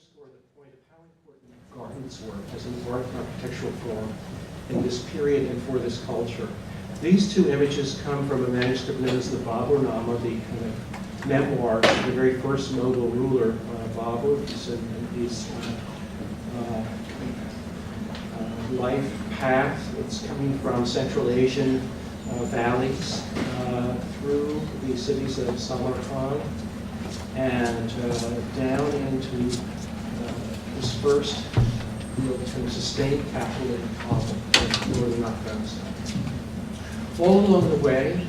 underscore the point of how important gardens were as an architectural form in this period and for this culture. These two images come from a manuscript known as the Baburnama, the kind of memoir of the very first Mughal ruler, Babur. His life path. It's coming from Central Asian valleys through the cities of Samarkand and down into his first real kind of sustained capital in Kabul, in northern Afghanistan. All along the way,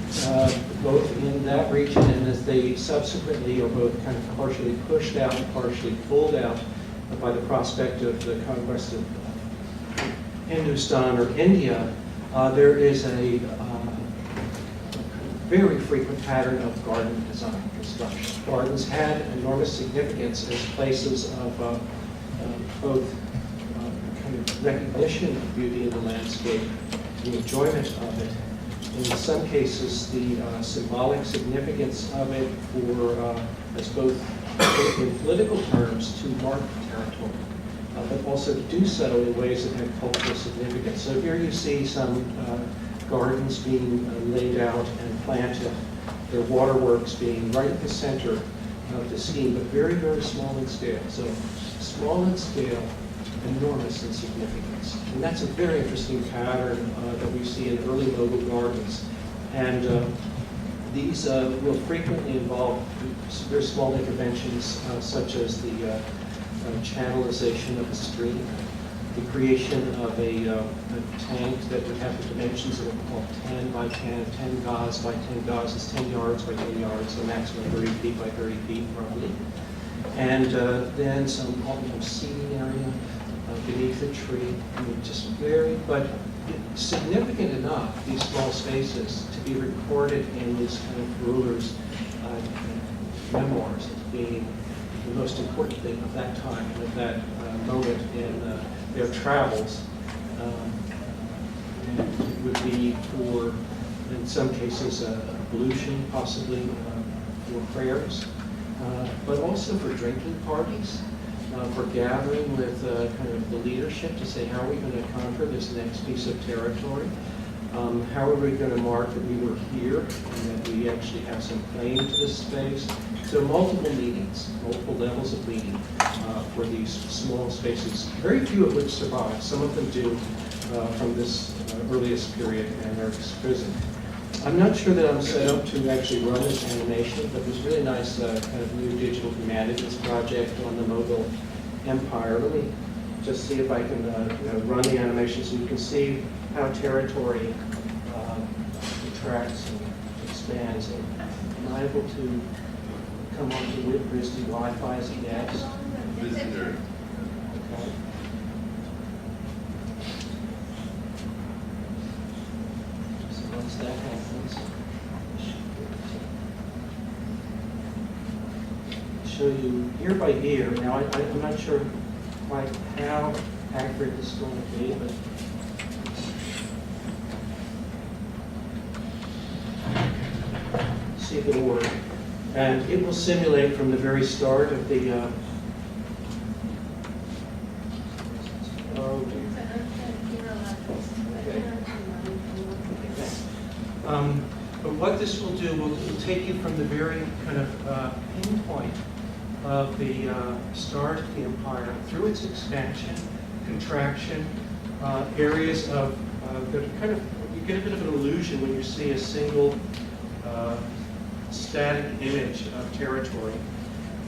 both in that region and as they subsequently are both kind of partially pushed out and partially pulled out by the prospect of the conquest of Hindustan or India, there is a very frequent pattern of garden design construction. Gardens had enormous significance as places of both kind of recognition of beauty in the landscape, the enjoyment of it. In some cases, the symbolic significance of it for, as both in political terms, to mark territory, but also to do so in ways that have cultural significance. So here you see some gardens being laid out and planted, their waterworks being right at the center of the scheme, but very, very small in scale. So small in scale, enormous in significance. And that's a very interesting pattern that we see in early Mughal gardens. And these will frequently involve very small interventions, such as the channelization of a stream, the creation of a tank that would have the dimensions that are called 10 by 10, 10 gauze by 10 gauze is 10 yards by 10 yards, so maximum 30 feet by 30 feet probably. And then some seating area beneath the tree. I mean, just very, but significant enough, these small spaces, to be recorded in these kind of rulers' memoirs as being the most important thing of that time and of that moment in their travels. And it would be for, in some cases, ablution, possibly for prayers, but also for drinking parties, for gathering with kind of the leadership to say, how are we going to conquer this next piece of territory? How are we going to mark that we were here and that we actually have some claim to this space? So multiple meetings, multiple levels of meeting for these small spaces, very few of which survive. Some of them do from this earliest period and are exquisite. I'm not sure that I'm set up to actually run this animation, but there's a really nice kind of new digital humanities project on the Mughal Empire. Let me just see if I can run the animation so you can see how territory contracts and expands. And am I able to come on to RISD Wi-Fi as he asked? Visitor. Okay. So once that happens, I'll show you ear by ear. Now I'm not sure quite how accurate this is going to be, but see if it'll work. And it will simulate from the very start of the but what this will do will take you from the very kind of pinpoint of the start of the empire through its expansion, contraction, areas of that kind of, you get a bit of an illusion when you see a single static image of territory,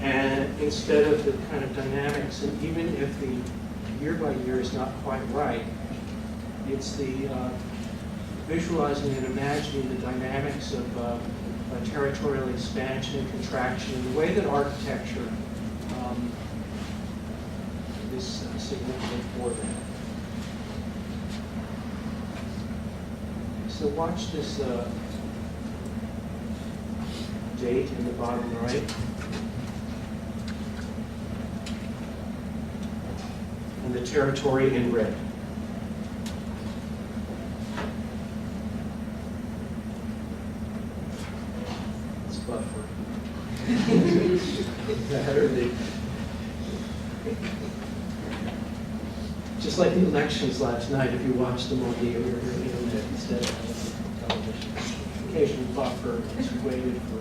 and instead of the kind of dynamics, and even if the year by year is not quite right, it's the visualizing and imagining the dynamics of territorial expansion and contraction in the way that architecture is significant for that. So watch this date in the bottom right. And the territory in red. It's buffer. That or the Just like the elections last night, if you watched them on the internet instead of television. Occasional buffer, just waited for.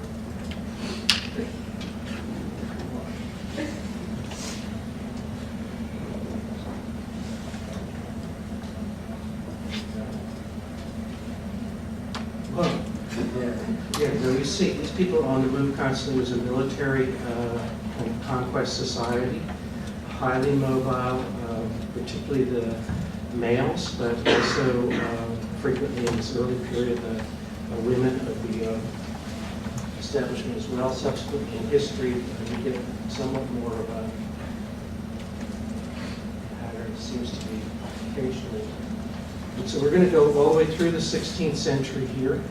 Yeah, so you see, these people are on the move constantly. It was a military conquest society, highly mobile, particularly the males, but also frequently in this early period, the women of the establishment as well. Subsequently in history, you get somewhat more of a pattern. It seems to be occasionally. And so we're going to go all the way through the 16th century here.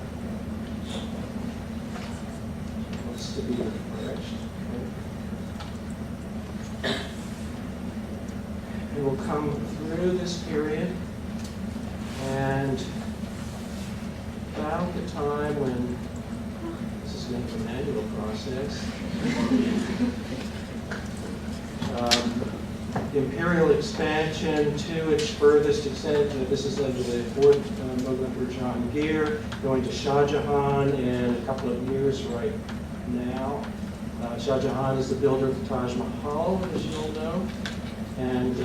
What's to be refreshed. And we'll come through this period, and about the time when this is going to be a manual process, the imperial expansion to its furthest extent, this is under the fourth Mughal Emperor Jahangir, going to Shah Jahan in a couple of years right now. Shah Jahan is the builder of the Taj Mahal, as you all know. And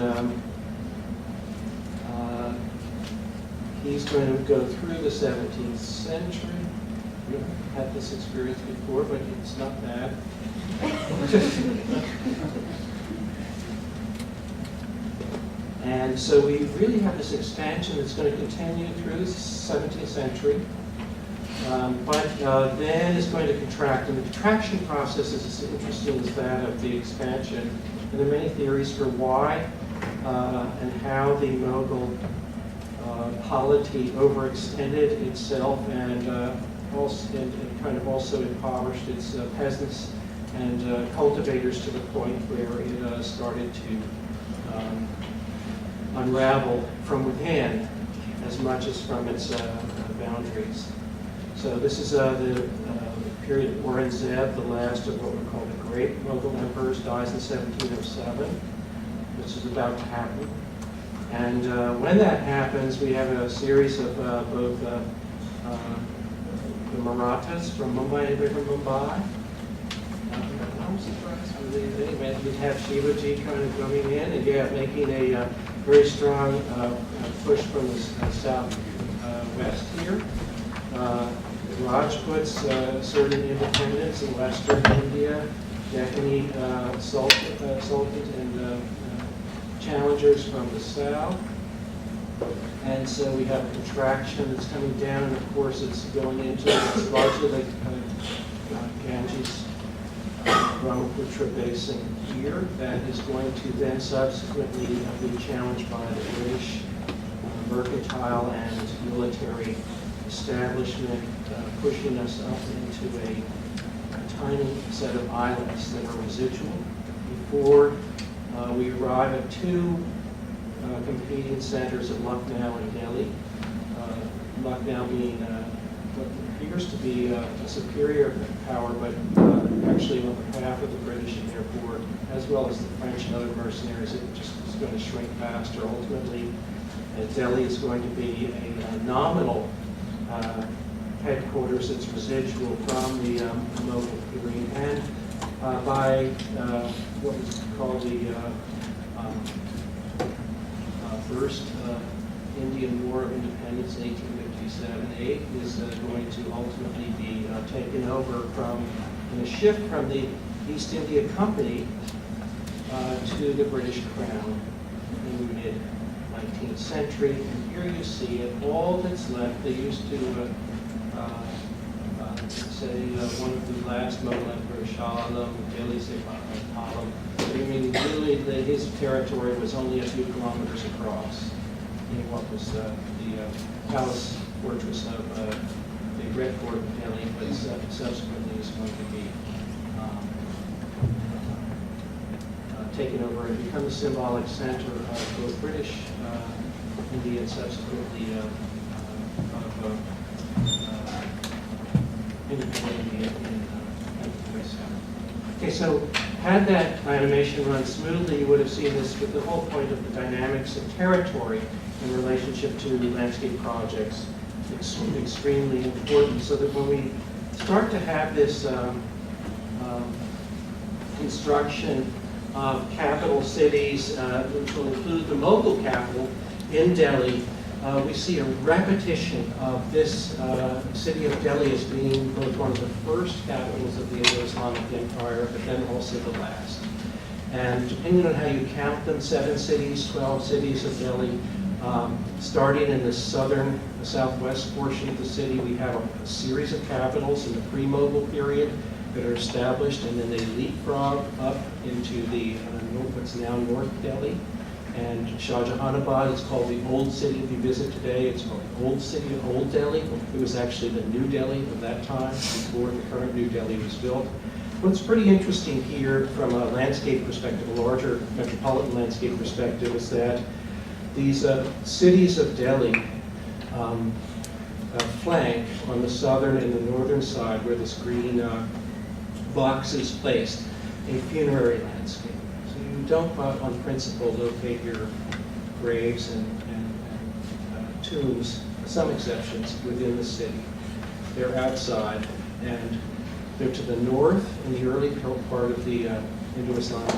he's going to go through the 17th century. We've had this experience before, but it's not bad. And so we really have this expansion that's going to continue through the 17th century. But then it's going to contract. And the contraction process is as interesting as that of the expansion. And there are many theories for why and how the Mughal polity overextended itself and kind of also impoverished its peasants and cultivators to the point where it started to unravel from within as much as from its boundaries. So this is the period of Aurangzeb, the last of what we call the great Mughal emperors, dies in 1707, which is about to happen. And when that happens, we have a series of both the Marathas from Mumbai. Anybody from Mumbai? I'm surprised. Anyway, we have Shivaji kind of coming in and making a very strong push from the southwest here. Rajputs asserting independence in western India, Deccan sultans and challengers from the south. And so we have a contraction that's coming down, and of course it's going into, it's largely like Ganges, Brahmaputra basin here, that is going to then subsequently be challenged by the British mercantile and military establishment, pushing us up into a tiny set of islands that are residual before we arrive at two competing centers of Lucknow and Delhi. Lucknow being what appears to be a superior power, but actually on behalf of the British and therefore, as well as the French and other mercenaries, it just is going to shrink faster. Ultimately, Delhi is going to be a nominal headquarters that's residual from the Mughal period, and by what was called the first Indian War of Independence in 1857-8 is going to ultimately be taken over from, in a shift from the East India Company to the British Crown in the mid-19th century. And here you see it, all that's left. They used to say one of the last Mughal emperors, Shah Alam, Delhi Alam. I mean, really, his territory was only a few kilometers across in what was the palace fortress of the Red Fort of Delhi, but subsequently is going to be taken over and become the symbolic center of both British India and subsequently of independent India in the West. Okay, so Had that animation run smoothly, you would have seen this with the whole point of the dynamics of territory in relationship to landscape projects, extremely important, so that when we start to have this construction of capital cities, which will include the Mughal capital in Delhi, we see a repetition of this city of Delhi as being both one of the first capitals of the Indo-Islamic Empire, but then also the last. And depending on how you count them, 7 cities, 12 cities of Delhi, starting in the southwest portion of the city, we have a series of capitals in the pre-Mughal period that are established, and then they leapfrog up into the what's now North Delhi. And Shahjahanabad is called the Old City. If you visit today, it's called the Old City of Old Delhi. It was actually the New Delhi of that time, before the current New Delhi was built. What's pretty interesting here from a landscape perspective, a larger metropolitan landscape perspective, is that these cities of Delhi flank on the southern and the northern side, where this green box is placed, a funerary landscape. So you don't, on principle, locate your graves and tombs, some exceptions, within the city. They're outside, and they're to the north in the early part of the Indo-Islamic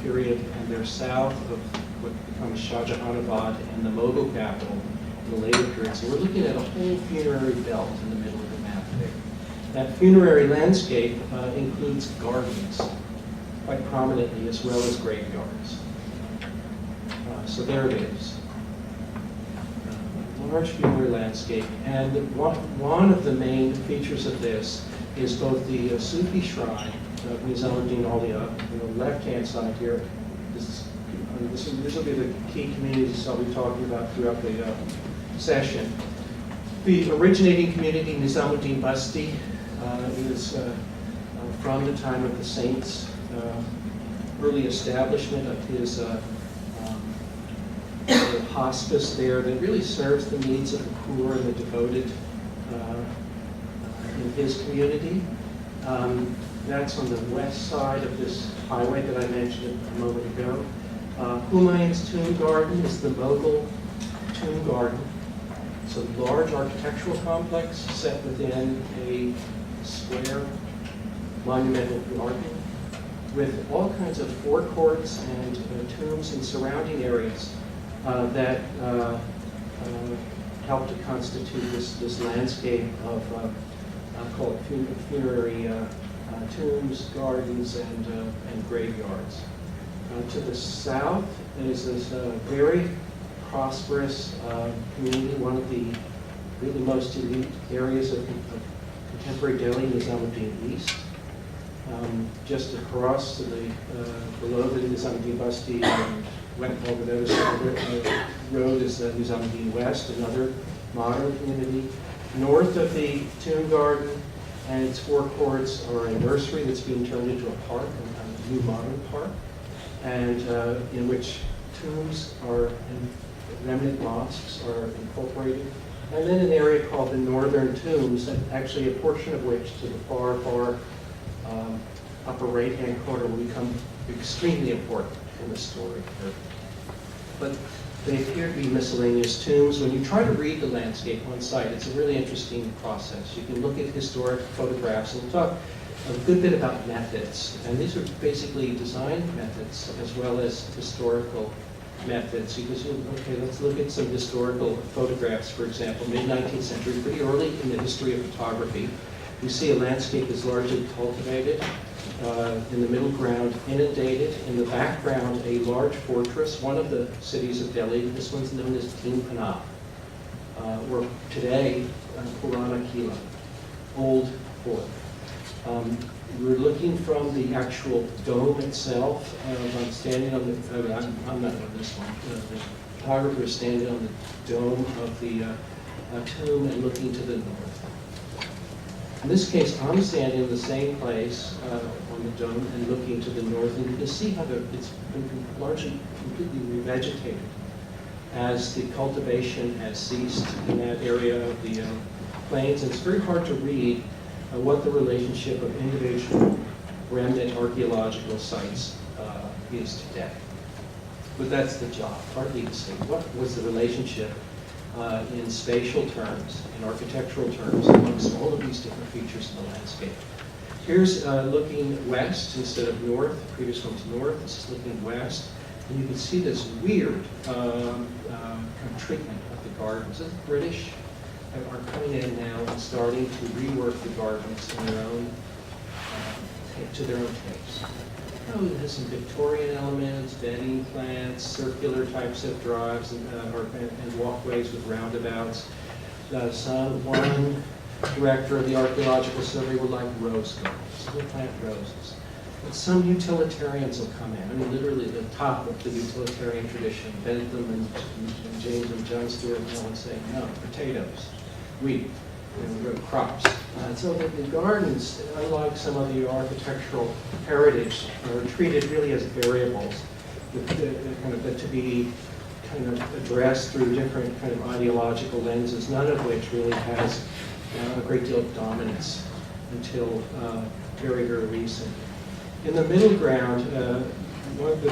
period, and they're south of what becomes Shahjahanabad and the Mughal capital in the later period. So we're looking at a whole funerary belt in the middle of the map there. That funerary landscape includes gardens, quite prominently, as well as graveyards. So there it is. Large funerary landscape. And one of the main features of this is both the Sufi shrine of Nizamuddin Auliya, on the left-hand side here. This will be the key communities I'll be talking about throughout the session. The originating community, Nizamuddin Basti, is from the time of the saints' early establishment of his hospice there that really serves the needs of the poor and the devoted in his community. That's on the west side of this highway that I mentioned a moment ago. Humayun's tomb garden is the Mughal tomb garden. It's a large architectural complex set within a square monumental garden with all kinds of forecourts and tombs in surrounding areas that help to constitute this landscape of call it funerary tombs, gardens, and graveyards. To the south is this very prosperous community, one of the really most elite areas of contemporary Delhi, Nizamuddin East. Just across to the below the Nizamuddin Basti went over those road is Nizamuddin West, another modern community. North of the tomb garden and its forecourts are a nursery that's being turned into a park, a new modern park, and in which tombs and remnant mosques are incorporated. And then an area called the Northern Tombs, and actually a portion of which to the far upper right-hand corner will become extremely important in the story. But they appear to be miscellaneous tombs. When you try to read the landscape on site, it's a really interesting process. You can look at historic photographs, and we'll talk a good bit about methods. And these are basically design methods as well as historical methods. Okay, let's look at some historical photographs, for example, mid-19th century, pretty early in the history of photography. You see a landscape that's largely cultivated, in the middle ground inundated, in the background a large fortress, one of the cities of Delhi. This one's known as Teen Panab, or today Purana Kila, Old Fort. We're looking from the actual dome itself. I'm standing on the, I'm not on this one. The photographer is standing on the dome of the tomb and looking to the north. In this case, I'm standing in the same place on the dome and looking to the north, and you can see how it's been largely completely revegetated as the cultivation has ceased in that area of the plains. And it's very hard to read what the relationship of individual remnant archaeological sites is today. But that's the job, partly to see what was the relationship in spatial terms, in architectural terms, amongst all of these different features of the landscape. Here's looking west instead of north. The previous one's north. This is looking west. And you can see this weird kind of treatment of the gardens. The British are coming in now and starting to rework the gardens in their own, to their own taste. Oh, it has some Victorian elements, bedding plants, circular types of drives and walkways with roundabouts. One director of the Archaeological Survey would like rose gardens, so we'll plant roses. But some utilitarians will come in. I mean, literally the top of the utilitarian tradition, Bentham and James and John Stuart Mill, and say, no, potatoes, wheat, crops. So that the gardens, unlike some of the architectural heritage, are treated really as variables to be kind of addressed through different kind of ideological lenses, none of which really has a great deal of dominance until very, very recent. In the middle ground,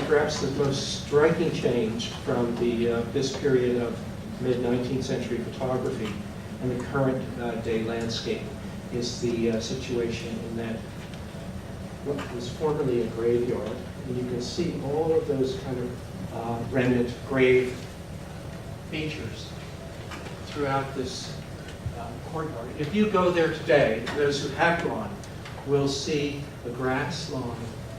perhaps the most striking change from this period of mid-19th century photography and the current day landscape is the situation in that what was formerly a graveyard, and you can see all of those kind of remnant grave features throughout this courtyard. If you go there today, those who have gone will see the grass lawn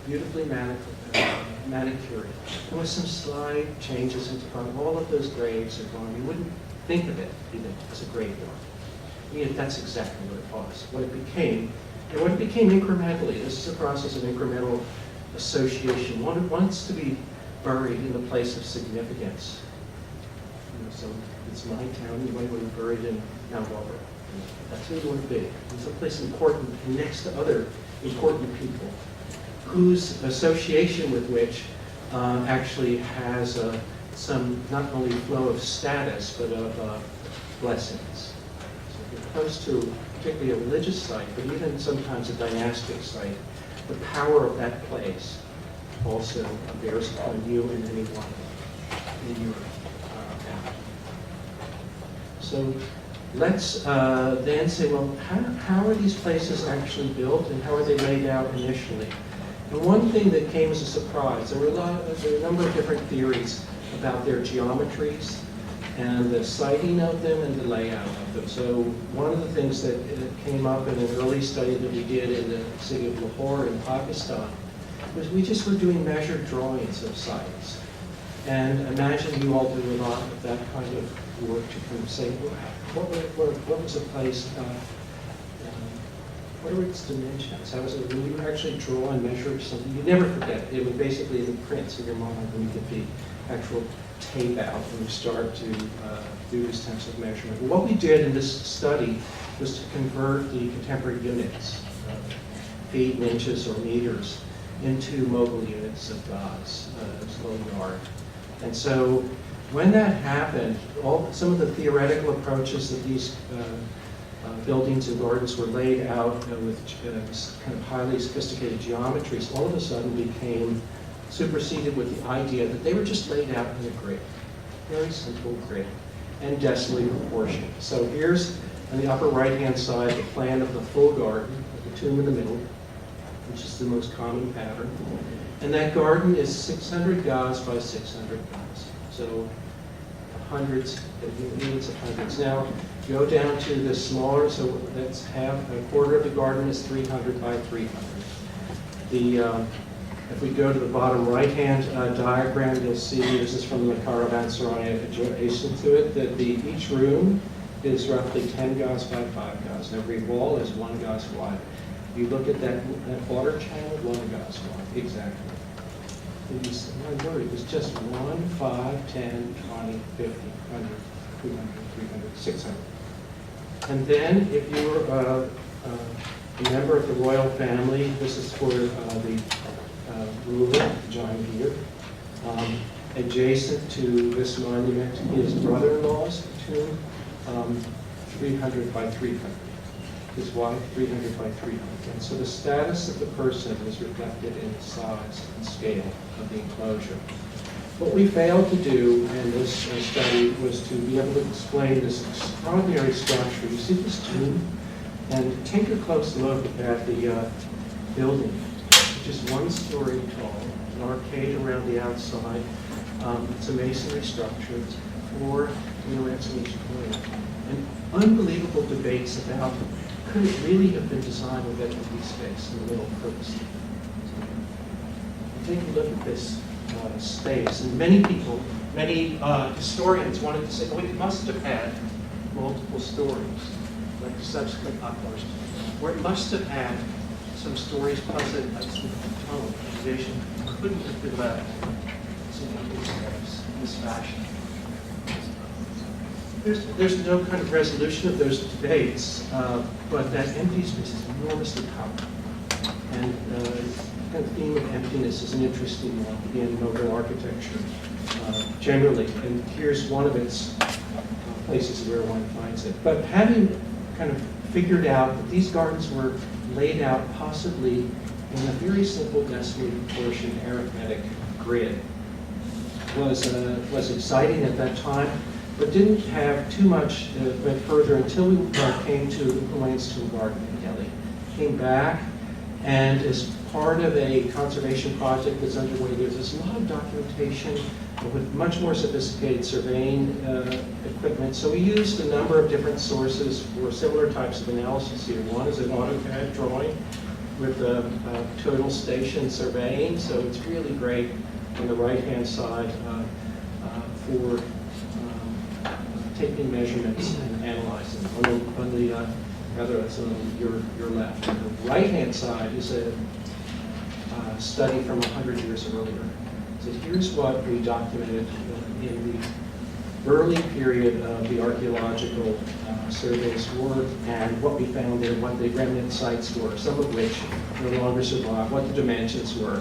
beautifully manicured, and with some slight changes into front. All of those graves are gone. You wouldn't think of it even as a graveyard. Yet that's exactly what it was, what it became, and what it became incrementally. This is a process of incremental association. One wants to be buried in the place of significance. So it's my town, you want to be buried in Mount Auburn. That's where you want to be. It's a place important next to other important people, whose association with which actually has some not only flow of status, but of blessings. So if it comes to particularly a religious site, but even sometimes a dynastic site, the power of that place also bears upon you and anyone in your path. So let's then say, well, how are these places actually built, and how are they laid out initially? And one thing that came as a surprise, there were a number of different theories about their geometries and the siting of them and the layout of them. So one of the things that came up in an early study that we did in the city of Lahore in Pakistan was we just were doing measured drawings of sites. And imagine you all do a lot of that kind of work to kind of say, well, what was a place, what are its dimensions? How is it, when you actually draw and measure something, you never forget. It would basically in the prints in your mind when you get the actual tape out and you start to do these types of measurement. What we did in this study was to convert the contemporary units, feet and inches or meters, into mobile units of gauze, yard. And so when that happened, some of the theoretical approaches that these buildings and gardens were laid out with kind of highly sophisticated geometries, all of a sudden became superseded with the idea that they were just laid out in a grid, very simple grid, and decimally proportioned. So here's on the upper right-hand side the plan of the full garden, with the tomb in the middle, which is the most common pattern. And that garden is 600 gauze by 600 gauze. So hundreds, units of hundreds. Now, go down to the smaller, so that's a quarter of the garden is 300 by 300. If we go to the bottom right-hand diagram, you'll see, this is from the caravanserai adjacent to it, that each room is roughly 10 gauze by 5 gauze. Every wall is 1 gauze wide. You look at that water channel, 1 gauze wide, exactly. My word, it was just 1, 5, 10, 20, 50, 100, 200, 300, 600. And then if you were a member of the royal family, this is for the ruler, Jahangir. Adjacent to this monument, his brother-in-law's tomb, 300 by 300. is wide, 300 by 300. And so the status of the person is reflected in the size and scale of the enclosure. What we failed to do in this study was to be able to explain this extraordinary structure. You see this tomb? And take a close look at the building, which is 1 story tall, an arcade around the outside. It's a masonry structure. It's 4 minarets in each corner. And unbelievable debates about could it really have been designed with that empty space in the middle purposely. Take a look at this space, and many people, many historians wanted to say, oh, it must have had multiple stories, like subsequent operas, or it must have had some stories plus a tunnel, a vision, couldn't have been left in this fashion. There's no kind of resolution of those debates, but that empty space is enormously powerful. And the theme of emptiness is an interesting one in Mobile architecture generally, and here's one of its places where one finds it. But having kind of figured out that these gardens were laid out possibly in a very simple decimally proportioned arithmetic grid was exciting at that time, but didn't have too much went further until we came to the Lanston Garden in Delhi. Came back, and as part of a conservation project that's underway, there's a lot of documentation with much more sophisticated surveying equipment. So we used a number of different sources for similar types of analysis here. One is an AutoCAD drawing with total station surveying, so it's really great on the right-hand side for taking measurements and analyzing. That's on your left. On the right-hand side is a study from 100 years earlier. So here's what we documented in the early period of the archaeological surveys work, and what we found there, what the remnant sites were, some of which no longer survive, what the dimensions were.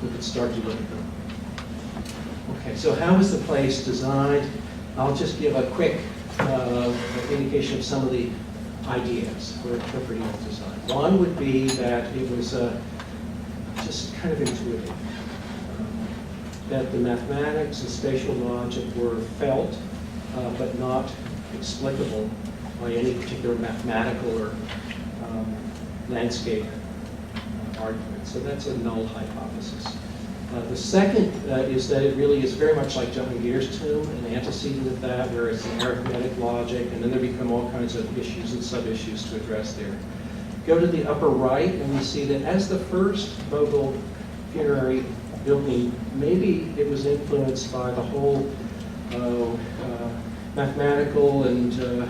We could start to look at them. Okay, so how was the place designed? I'll just give a quick indication of some of the ideas for interpreting the design. One would be that it was just kind of intuitive. That the mathematics and spatial logic were felt, but not explicable by any particular mathematical or landscape argument. So that's a null hypothesis. The second is that it really is very much like Jahangir's tomb, an antecedent of that, where it's an arithmetic logic, and then there become all kinds of issues and sub-issues to address there. Go to the upper right, and we see that as the first Mughal funerary building, maybe it was influenced by the whole mathematical and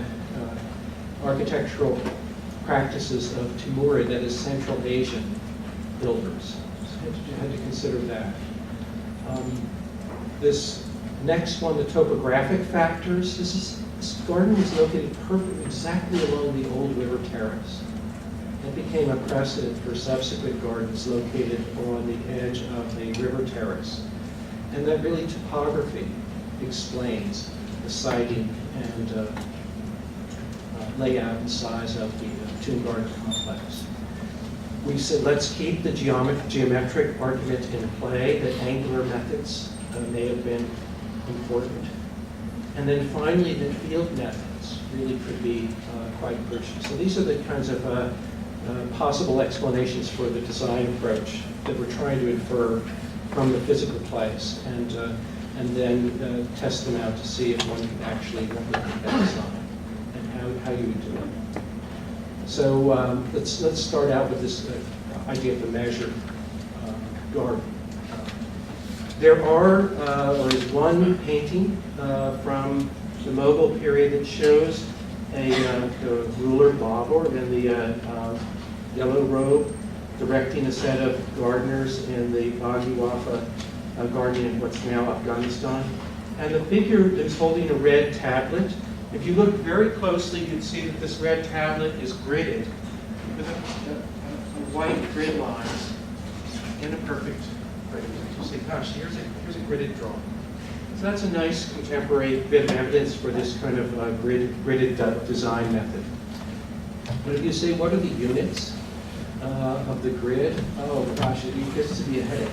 architectural practices of Timurid, that is Central Asian builders. You had to consider that. This next one, the topographic factors. This garden was located perfectly, exactly along the old river terrace. It became a precedent for subsequent gardens located on the edge of the river terrace. And that really topography explains the siting and layout and size of the tomb garden complex. We said, let's keep the geometric argument in play, that angular methods may have been important. And then finally, that field methods really could be quite crucial. So these are the kinds of possible explanations for the design approach that we're trying to infer from the physical place, and then test them out to see if one can actually replicate that design and how you would do it. So let's start out with this idea of the measured garden. There is one painting from the Mughal period that shows a ruler Babur in the yellow robe directing a set of gardeners in the Baghi Wafa garden in what's now Afghanistan. And the figure is holding a red tablet. If you look very closely, you'd see that this red tablet is gridded with a white grid lines in a perfect grid. You say, gosh, here's a gridded drawing. So that's a nice contemporary bit of evidence for this kind of gridded design method. But if you say, what are the units of the grid? Oh gosh, it gets to be a headache.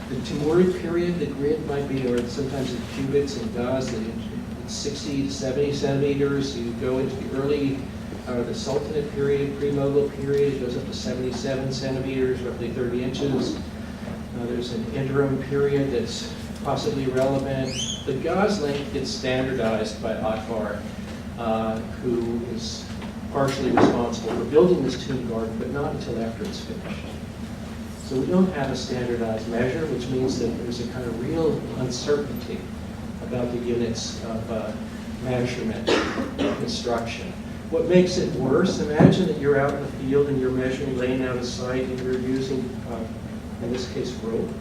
The Timurid period, the grid might be, or sometimes in cubits and gauss, it's 60 to 70 centimeters. You go into the early, the Sultanate period, pre-Mughal period, it goes up to 77 centimeters, roughly 30 inches. There's an interim period that's possibly relevant. The gauze length gets standardized by Akbar, who is partially responsible for building this tomb garden, but not until after it's finished. So we don't have a standardized measure, which means that there's a kind of real uncertainty about the units of measurement and construction. What makes it worse, imagine that you're out in the field and you're measuring, laying out a site, and you're using, in this case, rope.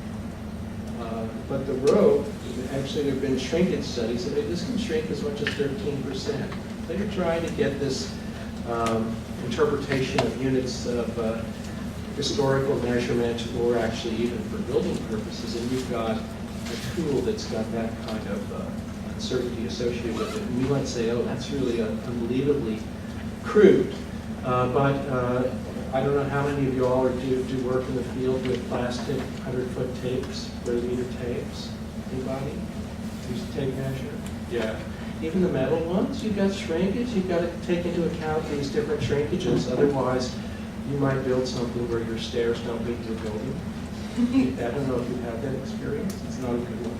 But the rope, actually there have been shrinkage studies, and this can shrink as much as 13%. They're trying to get this interpretation of units of historical measurement, or actually even for building purposes, and you've got a tool that's got that kind of uncertainty associated with it. And you might say, oh, that's really unbelievably crude. But I don't know how many of you all do work in the field with plastic 100-foot tapes, millimeter tapes. Anybody? Use a tape measure? Yeah. Even the metal ones, you've got shrinkage. You've got to take into account these different shrinkages. Otherwise, you might build something where your stairs don't meet your building. I don't know if you've had that experience. It's not a good one.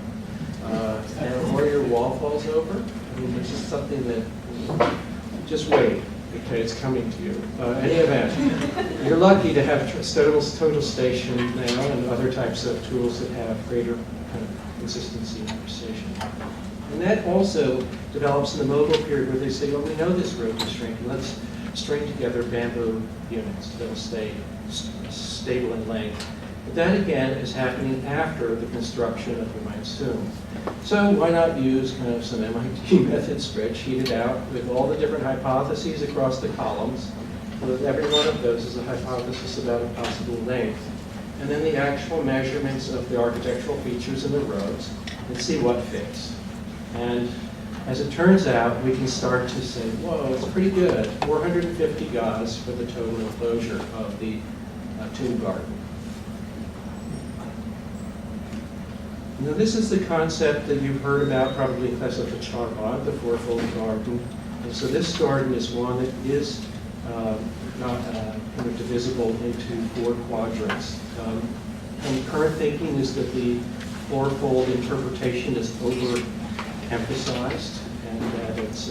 Or your wall falls over. I mean, it's just something that, just wait. Okay, it's coming to you. Any event, you're lucky to have total station now and other types of tools that have greater kind of consistency and precision. And that also develops in the Mughal period, where they say, well, we know this rope is shrinking. Let's string together bamboo units that'll stay stable in length. But that, again, is happening after the construction of the Mansoom. So why not use kind of some MIT method spreadsheet out with all the different hypotheses across the columns, so that every one of those is a hypothesis about a possible length. And then the actual measurements of the architectural features in the roads, and see what fits. And as it turns out, we can start to say, whoa, it's pretty good. 450 gauze for the total enclosure of the tomb garden. Now, this is the concept that you've heard about probably in class of the charbagh, the fourfold garden. And so this garden is one that is not kind of divisible into 4 quadrants. And current thinking is that the fourfold interpretation is overemphasized, and that it's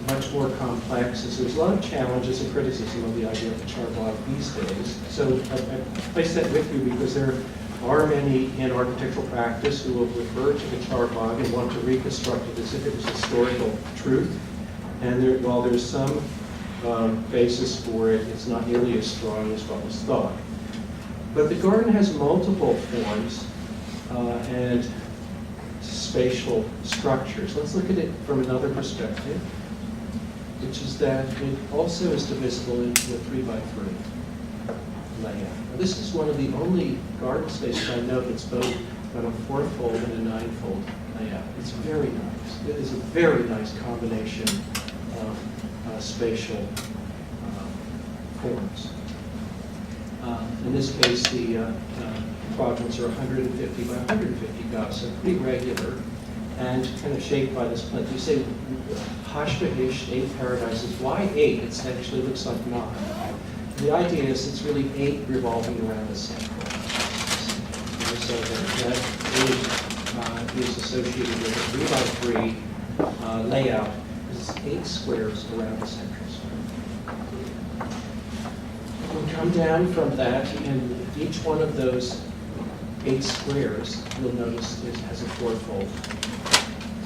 much more complex. And so there's a lot of challenges and criticism of the idea of the charbagh these days. So I place that with you because there are many in architectural practice who will refer to the charbagh and want to reconstruct it as if it was historical truth. And while there's some basis for it, it's not nearly as strong as what was thought. But the garden has multiple forms and spatial structures. Let's look at it from another perspective, which is that it also is divisible into a 3x3 layout. Now, this is one of the only garden spaces I know that's both got a 4-fold and a 9-fold layout. It's very nice. It is a very nice combination of spatial forms. In this case, the quadrants are 150 by 150 gauss, so pretty regular and kind of shaped by this plinth. You say, Hashvahish, 8 paradises. Why 8? It actually looks like 9. The idea is it's really 8 revolving around the center. So that 8 is associated with a 3x3 layout. It's 8 squares around the central square. We'll come down from that, and each one of those 8 squares, you'll notice, has a 4-fold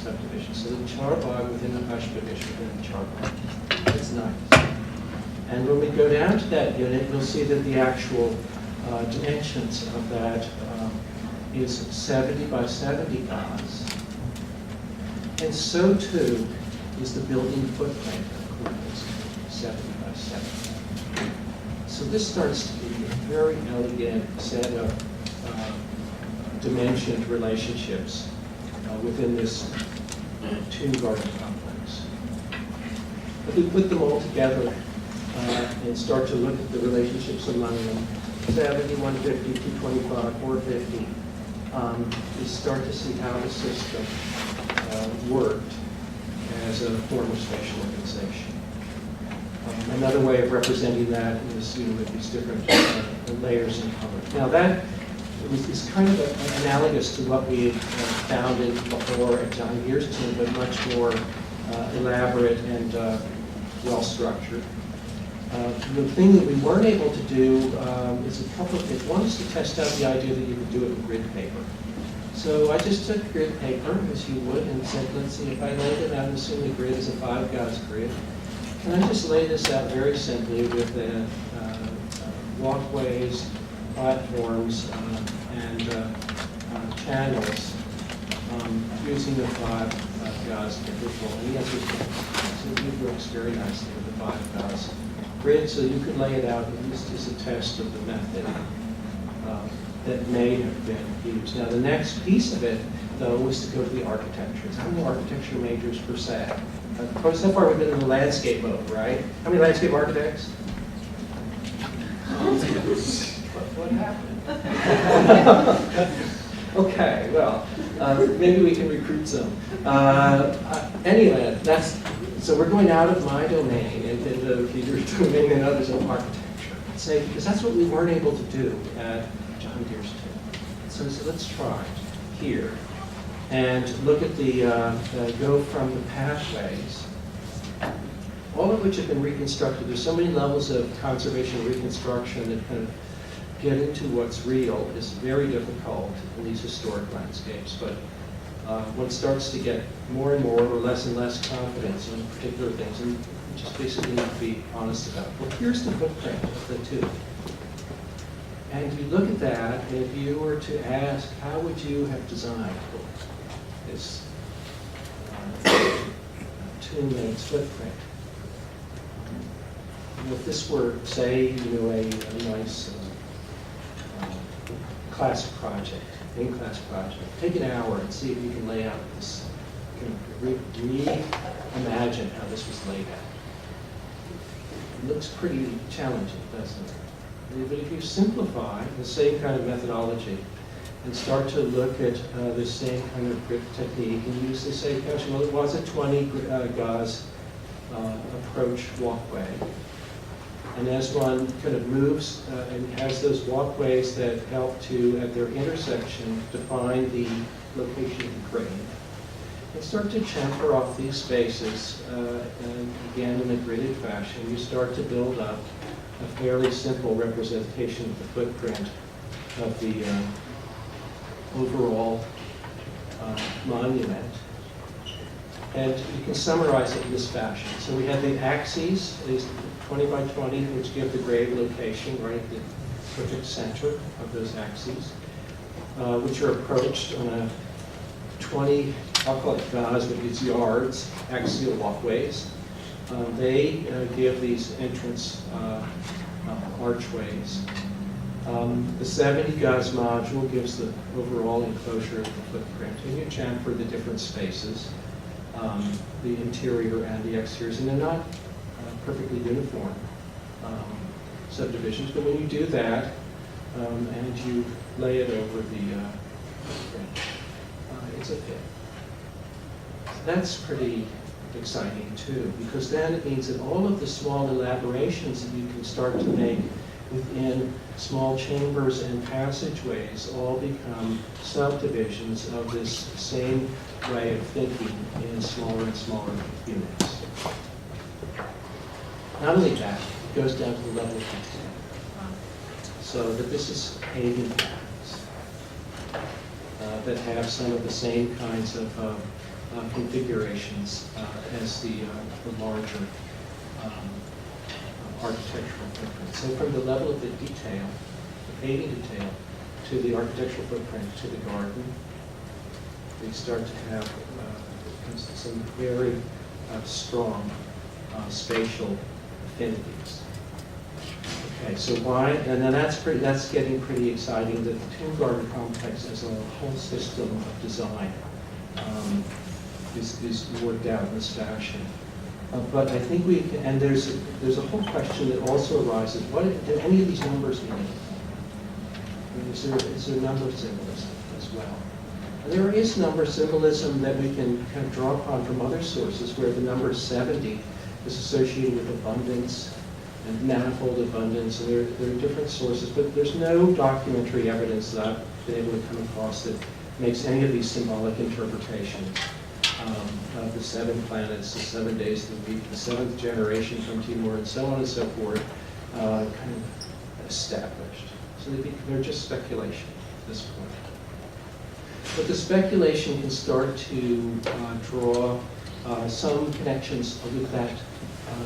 subdivision. So the charbagh within the Hashvahish within the charbagh. That's nice. And when we go down to that unit, you'll see that the actual dimensions of that is 70 by 70 gauss. And so too is the building footprint of corners, 70 by 70. So this starts to be a very elegant set of dimensioned relationships within this tomb garden complex. if we put them all together and start to look at the relationships among them, 70, 150, 225, 450, we start to see how the system worked as a form of spatial organization. Another way of representing that is with these different layers in color. Now that is kind of analogous to what we had found in before at John Deere's team, but much more elaborate and well-structured. The thing that we weren't able to do is a couple of things. One is to test out the idea that you could do it in grid paper. So I just took grid paper, as you would, and said, let's see, if I laid it out, assume the grid is a 5 gauge grid. Can I just lay this out very simply with walkways, platforms, and channels using the 5 gauge interval? And the answer is yes. So it works very nicely with the 5 gauge grid, so you could lay it out at least as a test of the method that may have been used. Now, the next piece of it, though, was to go to the architectures. How many architecture majors per se? So far, we've been in the landscape mode, right? How many landscape architects? What happened? Okay, well, maybe we can recruit some. Anyway, so we're going out of my domain into your domain and others of architecture. Say, because that's what we weren't able to do at John Deere's team. So let's try here and look at the go from the pathways, all of which have been reconstructed. There's so many levels of conservation and reconstruction that kind of get into what's real is very difficult in these historic landscapes, but one starts to get more and more or less and less confidence in particular things, and just basically need to be honest about it. Well, here's the footprint of the two. And you look at that, and if you were to ask, how would you have designed this 2 minutes footprint? If this were, say, a nice class project, in-class project, take an hour and see if you can lay out this, reimagine how this was laid out. It looks pretty challenging, doesn't it? But if you simplify the same kind of methodology and start to look at the same kind of grid technique and use the same question, well, it was a 20 gauze approach walkway. And as one kind of moves and has those walkways that help to, at their intersection, define the location of the grade, and start to chamfer off these spaces, and again in a gridded fashion, you start to build up a fairly simple representation of the footprint of the overall monument. And you can summarize it in this fashion. So we have the axes, these 20 by 20, which give the grade location right at the perfect center of those axes, which are approached on a 20, I'll call it gauze, but it's yards, axial walkways. They give these entrance archways. The 70 gauze module gives the overall enclosure of the footprint, and you chamfer the different spaces, the interior and the exteriors, and they're not perfectly uniform subdivisions, but when you do that and you lay it over the footprint, it's a fit. That's pretty exciting too, because then it means that all of the small elaborations that you can start to make within small chambers and passageways all become subdivisions of this same way of thinking in smaller and smaller units. Not only that, it goes down to the level of detail. So that this is paving patterns that have some of the same kinds of configurations as the larger architectural footprint. So from the level of the detail, the paving detail, to the architectural footprint, to the garden, we start to have some very strong spatial affinities. Okay, so why? And then that's getting pretty exciting. That the Tomb Garden complex as a whole system of design is worked out in this fashion. But I think we can, and there's a whole question that also arises. What do any of these numbers mean? Is there number symbolism as well? And there is number symbolism that we can kind of draw upon from other sources, where the number 70 is associated with abundance and manifold abundance, and there are different sources, but there's no documentary evidence that I've been able to come across that makes any of these symbolic interpretations of the 7 planets, the 7 days of the week, the 7th generation from Timor, and so on and so forth, kind of established. So they're just speculation at this point. But the speculation can start to draw some connections with that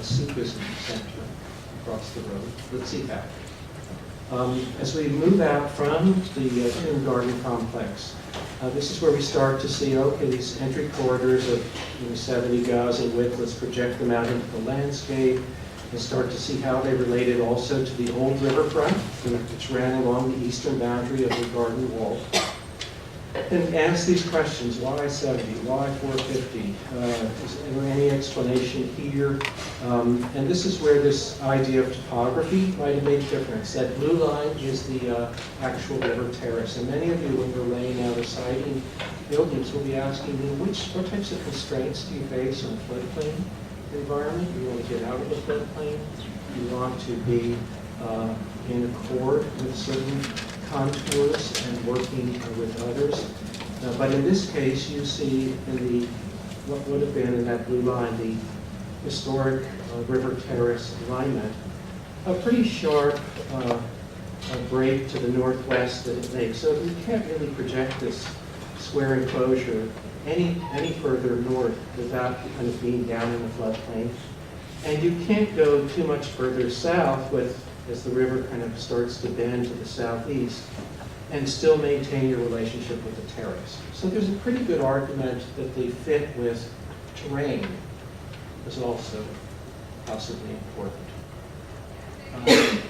Sufism center across the road. Let's see how. As we move out from the Tomb Garden complex, this is where we start to see, okay, these entry corridors of 70 gauze in width, let's project them out into the landscape and start to see how they related also to the old riverfront, which ran along the eastern boundary of the garden wall. And ask these questions: why 70? Why 450? Is there any explanation here? And this is where this idea of topography might have made a difference. That blue line is the actual river terrace. And many of you, when you're laying out or siting buildings, will be asking, what types of constraints do you face on a floodplain environment? You want to get out of the floodplain. You want to be in accord with certain contours and working with others. But in this case, you see in what would have been in that blue line, the historic river terrace alignment, a pretty sharp break to the northwest that it makes. So you can't really project this square enclosure any further north without kind of being down in the floodplain. And you can't go too much further south as the river kind of starts to bend to the southeast, and still maintain your relationship with the terrace. So there's a pretty good argument that the fit with terrain is also possibly important.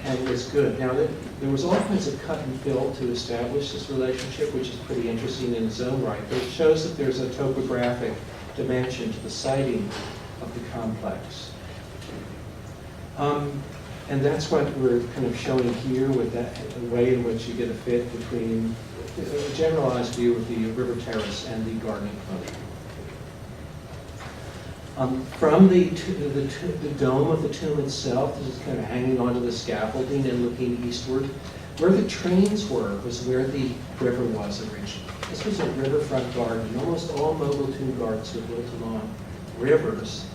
And it's good. Now, there was all kinds of cut and fill to establish this relationship, which is pretty interesting in its own right, but it shows that there's a topographic dimension to the siting of the complex. And that's what we're kind of showing here with that the way in which you get a fit between a generalized view of the river terrace and the garden enclosure. From the dome of the tomb itself, this is kind of hanging onto the scaffolding and looking eastward. Where the trains were was where the river was originally. This was a riverfront garden. Almost all mobile tomb gardens were built along rivers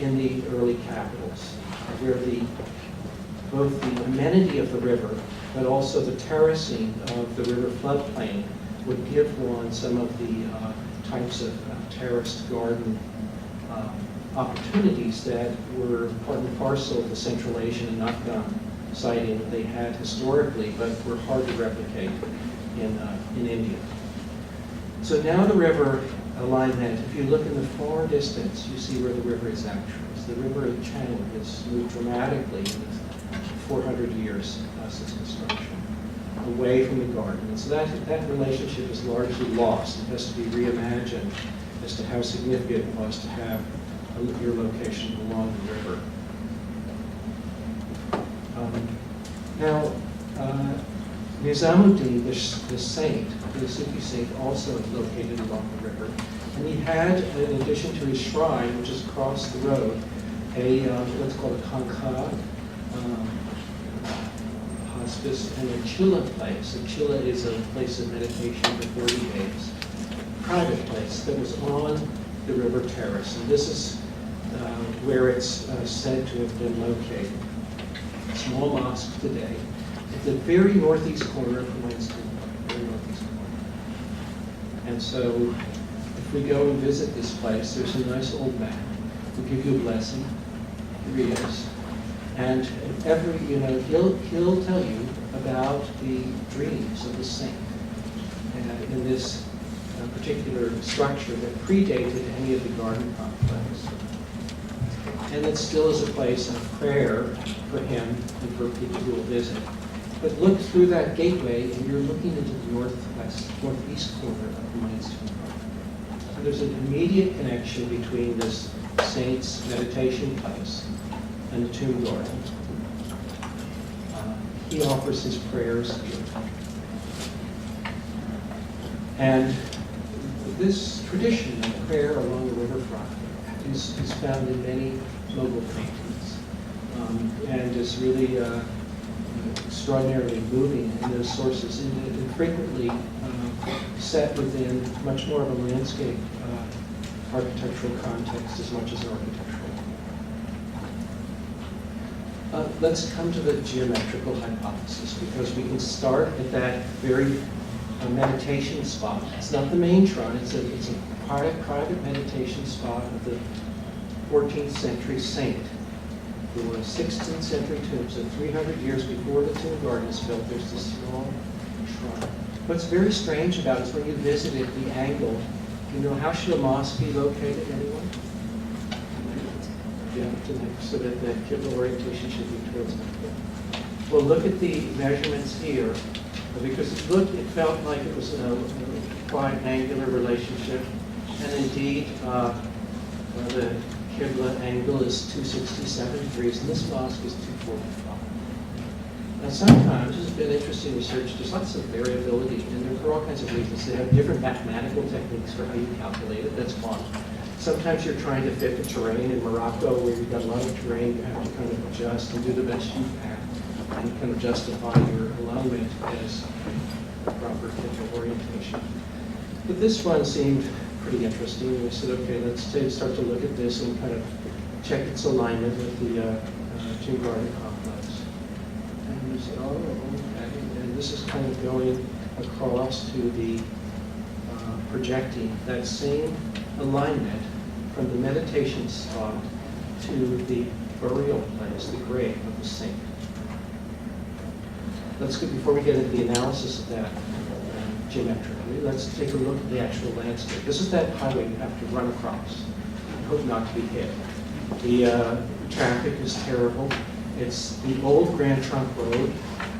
in the early capitals, where both the amenity of the river, but also the terracing of the river floodplain would give one some of the types of terraced garden opportunities that were part and parcel of the Central Asian and Afghan siting that they had historically, but were hard to replicate in India. So now the river alignment, if you look in the far distance, you see where the river is actually. The river channel has moved dramatically in the 400 years since construction, away from the garden. And so that relationship is largely lost. It has to be reimagined as to how significant it was to have your location along the river. Now, Nizamuddin, the saint, the Sufi saint, also located along the river. And he had, in addition to his shrine, which is across the road, what's called a Khanqa, hospice, and a chilla place. A chilla is a place of meditation for 40 days. Private place that was on the river terrace. And this is where it's said to have been located. A small mosque today, at the very northeast corner of Winston, very northeast corner. And so, if we go and visit this place, there's a nice old man who'll give you a blessing. Here he is. And he'll tell you about the dreams of the saint in this particular structure that predated any of the garden complex. And it still is a place of prayer for him and for people who will visit. But look through that gateway and you're looking into the northeast corner of the Maidstone Park. there's an immediate connection between this saint's meditation place and the tomb garden. He offers his prayers here. And this tradition of prayer along the riverfront is found in many Mughal paintings, and is really extraordinarily moving in those sources, and frequently set within much more of a landscape architectural context as much as an architectural. Let's come to the geometrical hypothesis, because we can start at that very meditation spot. It's not the main shrine, it's a private meditation spot of the 14th century saint. There were 16th century tombs, so 300 years before the tomb garden is built, there's this small shrine. What's very strange about it is when you visit it, the angle, you know, how should a mosque be located, anyone? Yeah, so that the Qibla orientation should be towards the Qibla. Well, look at the measurements here, because it felt like it was a quite angular relationship, and indeed the Qibla angle is 267 degrees, and this mosque is 245. Now sometimes, this has been interesting research, there's lots of variability, and there are all kinds of reasons. They have different mathematical techniques for how you calculate it, that's one. Sometimes you're trying to fit the terrain in Morocco, where you've got a lot of terrain, you have to kind of adjust and do the best you can, and kind of justify your alignment as proper Qibla orientation. But this one seemed pretty interesting. We said, okay, let's start to look at this and kind of check its alignment with the tomb garden complex. And we said, oh, okay. And this is kind of going across to the projecting that same alignment from the meditation spot to the burial place, the grave of the saint. Let's go, before we get into the analysis of that geometrically, let's take a look at the actual landscape. This is that highway you have to run across. I hope not to be hit. The traffic is terrible. It's the old Grand Trunk Road,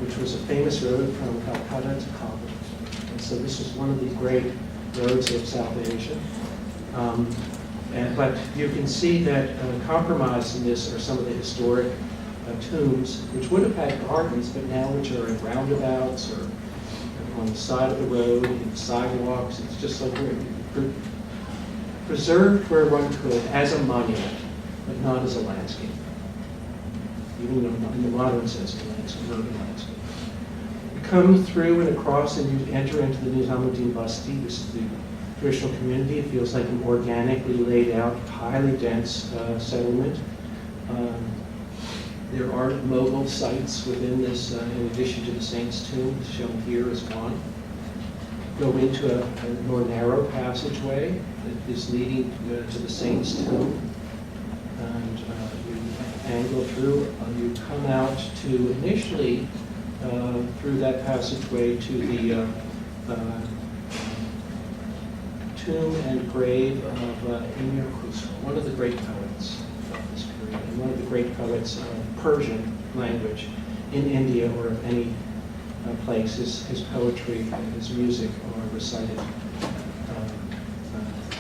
which was a famous road from Calcutta to Kabul. And so this is one of the great roads of South Asia. But you can see that compromised in this are some of the historic tombs, which would have had gardens, but now which are in roundabouts or on the side of the road, in sidewalks. It's just like we're preserved where one could as a monument, but not as a landscape. Even though in the modern sense of landscape, not a landscape. You come through and across and you enter into the Nizamuddin Basti. This is the traditional community. It feels like an organically laid out, highly dense settlement. There are mobile sites within this, in addition to the saint's tomb, shown here is one. Go into a more narrow passageway that is leading to the saint's tomb. And you angle through, you come out to initially through that passageway to the tomb and grave of Emir Khusro, one of the great poets of this period, and one of the great poets of Persian language in India or of any place. His poetry and his music are recited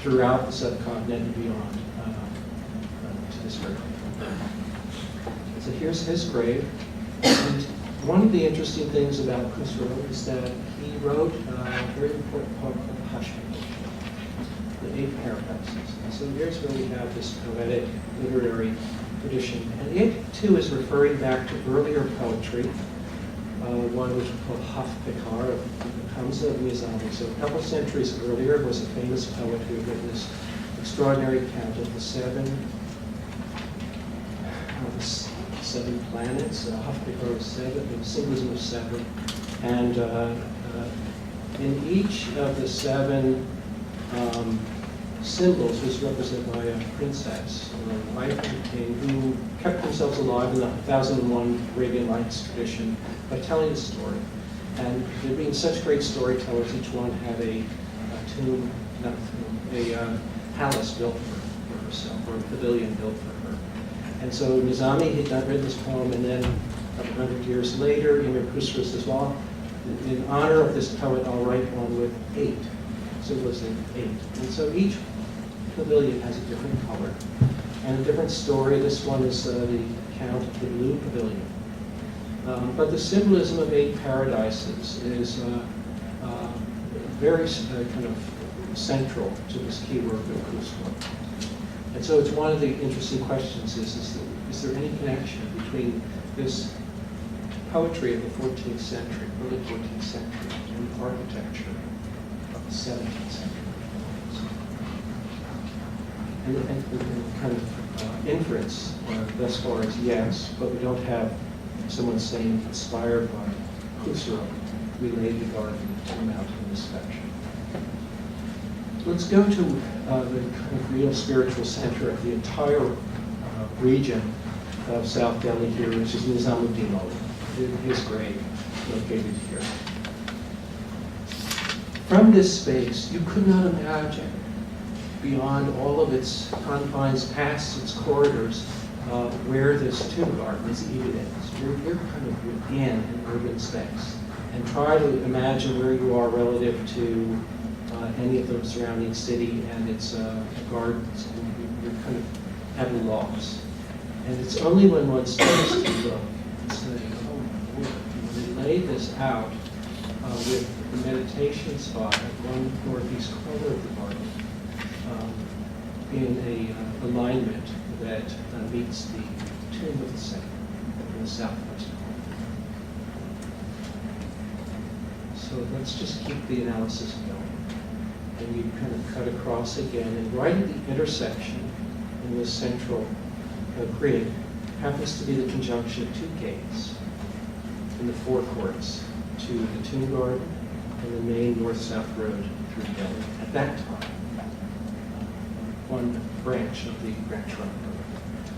throughout the subcontinent and beyond to this very day. So here's his grave. And one of the interesting things about Khusro is that he wrote a very important poem called Hashmi, the 8 paragraphs. And so here's where we have this poetic literary tradition. And the 8 too is referring back to earlier poetry, one which was called Haf Bekar of Hamza of Nizami. So a couple centuries earlier was a famous poet who had written this extraordinary account of the seven planets. Haf Bekar is 7, the symbolism of 7. And in each of the 7 symbols was represented by a princess or a wife of a king who kept themselves alive in the 1001 Arabian Nights tradition by telling a story. And there being such great storytellers, each one had a tomb, not a tomb, a palace built for herself, or a pavilion built for her. And so Nizami had written this poem, and then a couple hundred years later, Emir Khusro says, well, in honor of this poet, I'll write one with 8. symbolizing 8. And so each pavilion has a different color and a different story. This one is the account of the blue pavilion. But the symbolism of 8 paradises is very kind of central to this keyword of Wescoat. And so it's one of the interesting questions is there any connection between this poetry of the 14th century, early 14th century, and the architecture of the 17th century? And the kind of inference thus far is yes, but we don't have someone saying inspired by Husserl, we laid the garden to the mountain in this fashion. Let's go to the kind of real spiritual center of the entire region of South Delhi here, which is Nizamuddin Ali, his grave located here. From this space, you could not imagine beyond all of its confines, past its corridors, where this tomb garden is even is. You're kind of within an urban space. And try to imagine where you are relative to any of the surrounding city and its gardens. And you're kind of having loss. And it's only when one starts to look and say, oh my Lord, they laid this out with the meditation spot at one northeast corner of the garden in a alignment that meets the tomb of the saint in the southwest corner. So let's just keep the analysis going. And you kind of cut across again, and right at the intersection in this central grid happens to be the conjunction of 2 gates in the forecourts to the tomb garden and the main north-south road through Delhi. At that time, one branch of the Grand Trunk Road.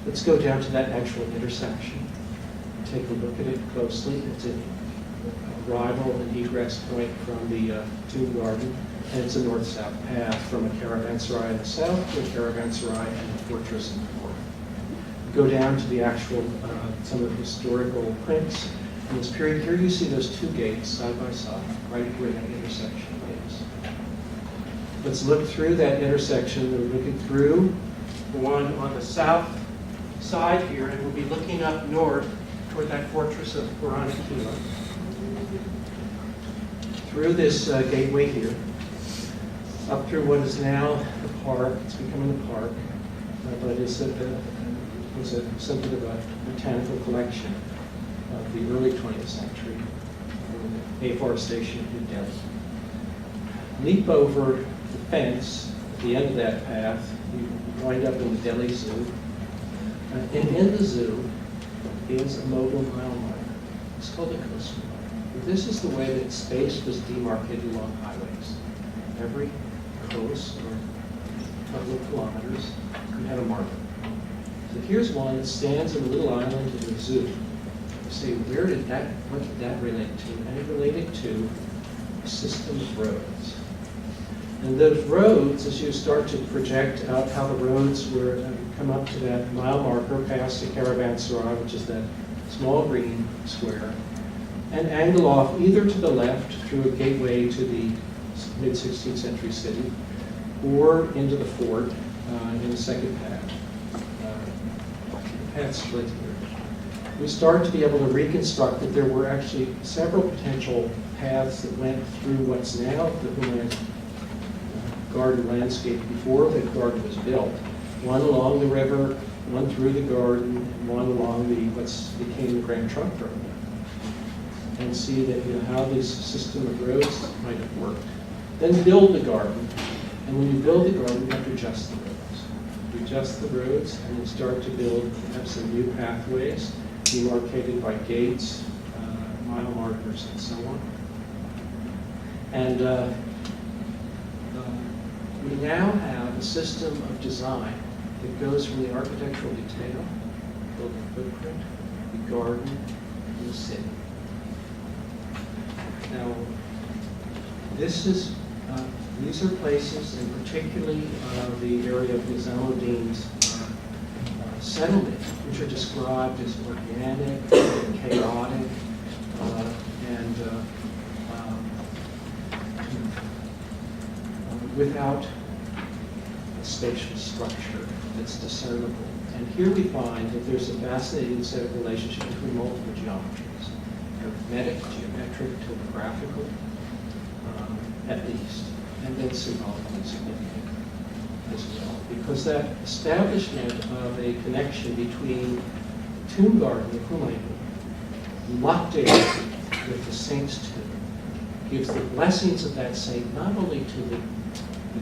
Let's go down to that actual intersection and take a look at it closely. It's an arrival and egress point from the tomb garden, and it's a north-south path from a caravanserai in the south to a caravanserai and a fortress in the north. Go down to the actual, some of the historical prints in this period. Here you see those 2 gates side by side, right where that intersection is. Let's look through that intersection. We're looking through the one on the south side here, and we'll be looking up north toward that fortress of Purana Kila. Through this gateway here, up through what is now the park. It's becoming a park, but it's something of a botanical collection of the early 20th century, afforestation in Delhi. Leap over the fence at the end of that path, you wind up in the Delhi Zoo. And in the zoo is a mobile mile marker. It's called a coastal marker. This is the way that space was demarcated along highways. Every coast, or a couple of kilometers, could have a marker. So here's one that stands in a little island in the zoo. You say, what did that relate to? And it related to a system of roads. And those roads, as you start to project out how the roads were, come up to that mile marker past the caravanserai, which is that small green square, and angle off either to the left through a gateway to the mid-16th century city, or into the fort in the second path. The path split here. We start to be able to reconstruct that there were actually several potential paths that went through what's now the Himalayan garden landscape before the garden was built. One along the river, one through the garden, and one along the became the Grand Trunk Road. And see that how this system of roads might have worked. Then build the garden, and when you build the garden, you have to adjust the roads. You adjust the roads, and you start to build, have some new pathways, demarcated by gates, mile markers, and so on. And we now have a system of design that goes from the architectural detail, building footprint, the garden, and the city. Now, these are places, and particularly the area of Nizamuddin's settlement, which are described as organic, chaotic, and without a spatial structure that's discernible. And here we find that there's a fascinating set of relationships between multiple geometries, arithmetic, geometric, topographical, at least, and then symbolically significant as well. Because that establishment of a connection between the tomb garden of Ewing, locked in with the saint's tomb, gives the blessings of that saint not only to the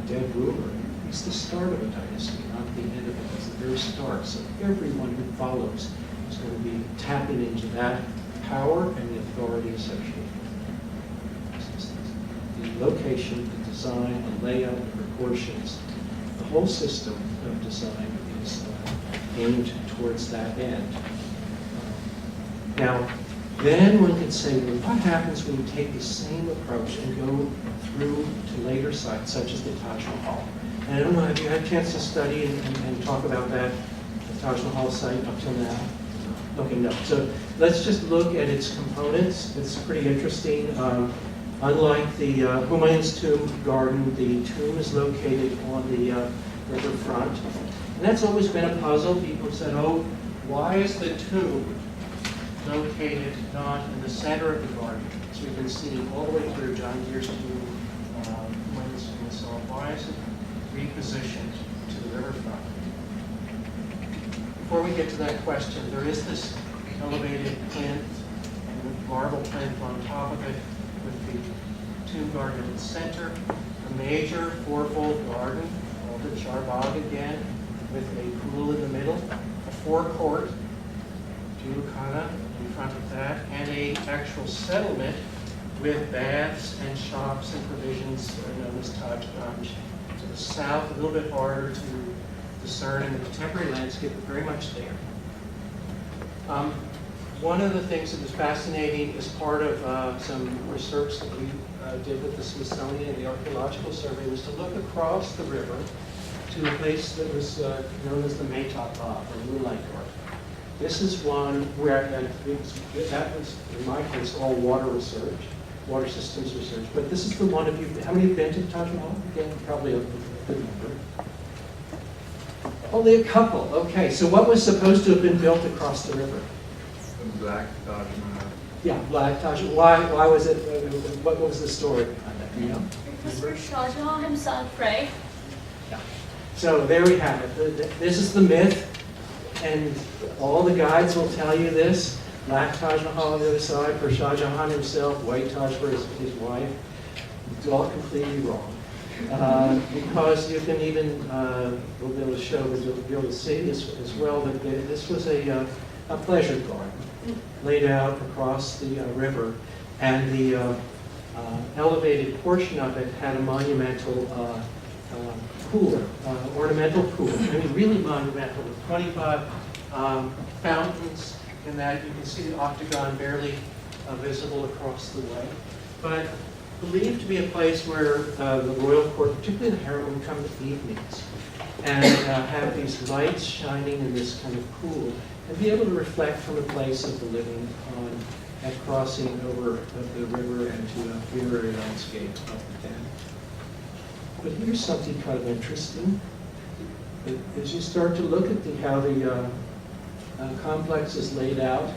dead ruler, it's the start of a dynasty, not the end of it. It's the very start. So everyone who follows is going to be tapping into that power and the authority associated with it. The location, the design, the layout, the proportions, the whole system of design is aimed towards that end. Now, then one could say, well, what happens when you take the same approach and go through to later sites, such as the Taj Mahal? And I don't know, have you had a chance to study and talk about that, the Taj Mahal site up till now? Okay, no. So let's just look at its components. It's pretty interesting. Unlike the Humayun's tomb garden, the tomb is located on the riverfront. And that's always been a puzzle. People said, oh, why is the tomb located not in the center of the garden? So we can see all the way through John Deere's tomb, Humayun's tomb, and so on. Why is it repositioned to the riverfront? Before we get to that question, there is this elevated plinth, and marble plinth on top of it, with the tomb garden in the center, a major fourfold garden, called the Charbagh again, with a pool in the middle, a forecourt, Julukhana in front of that, and a actual settlement with baths and shops and provisions known as Taj Ganj. To the south, a little bit harder to discern in the contemporary landscape, but very much there. One of the things that was fascinating as part of some research that we did with the Smithsonian and the Archaeological Survey was to look across the river to a place that was known as the Metop or Moonlight Garden. This is one where, and that was, in my case, all water research, water systems research. But this is the one of you, how many have been to the Taj Mahal? Again, probably a good number. Only a couple, okay. So what was supposed to have been built across the river? The Black Taj Mahal. Yeah, Black Taj. Why was it, what was the story behind that, do you know? It was for Shah Jahan himself, right? Yeah. So there we have it. This is the myth, and all the guides will tell you this. Black Taj Mahal on the other side for Shah Jahan himself, white Taj for his wife. It's all completely wrong. Because you can even, we'll be able to show, you'll be able to see as well, that this was a pleasure garden laid out across the river, and the elevated portion of it had a monumental pool, ornamental pool. I mean, really monumental, with 25 fountains in that. You can see the octagon barely visible across the way. But believed to be a place where the royal court, particularly the harem, would come to evenings and have these lights shining in this kind of pool and be able to reflect from a place of the living on and crossing over the river and to a funerary landscape up the dam. But here's something kind of interesting. As you start to look at how the complex is laid out,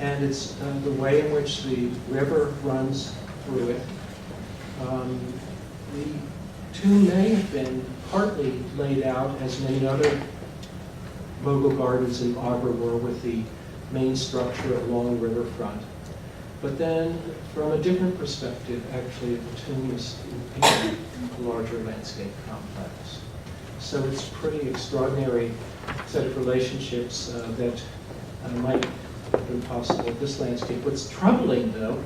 and it's the way in which the river runs through it, the tomb may have been partly laid out as many other Mughal gardens in Agra were, with the main structure along the riverfront. But then, from a different perspective, actually, the tomb is in a larger landscape complex. So it's a pretty extraordinary set of relationships that might have been possible in this landscape. What's troubling, though,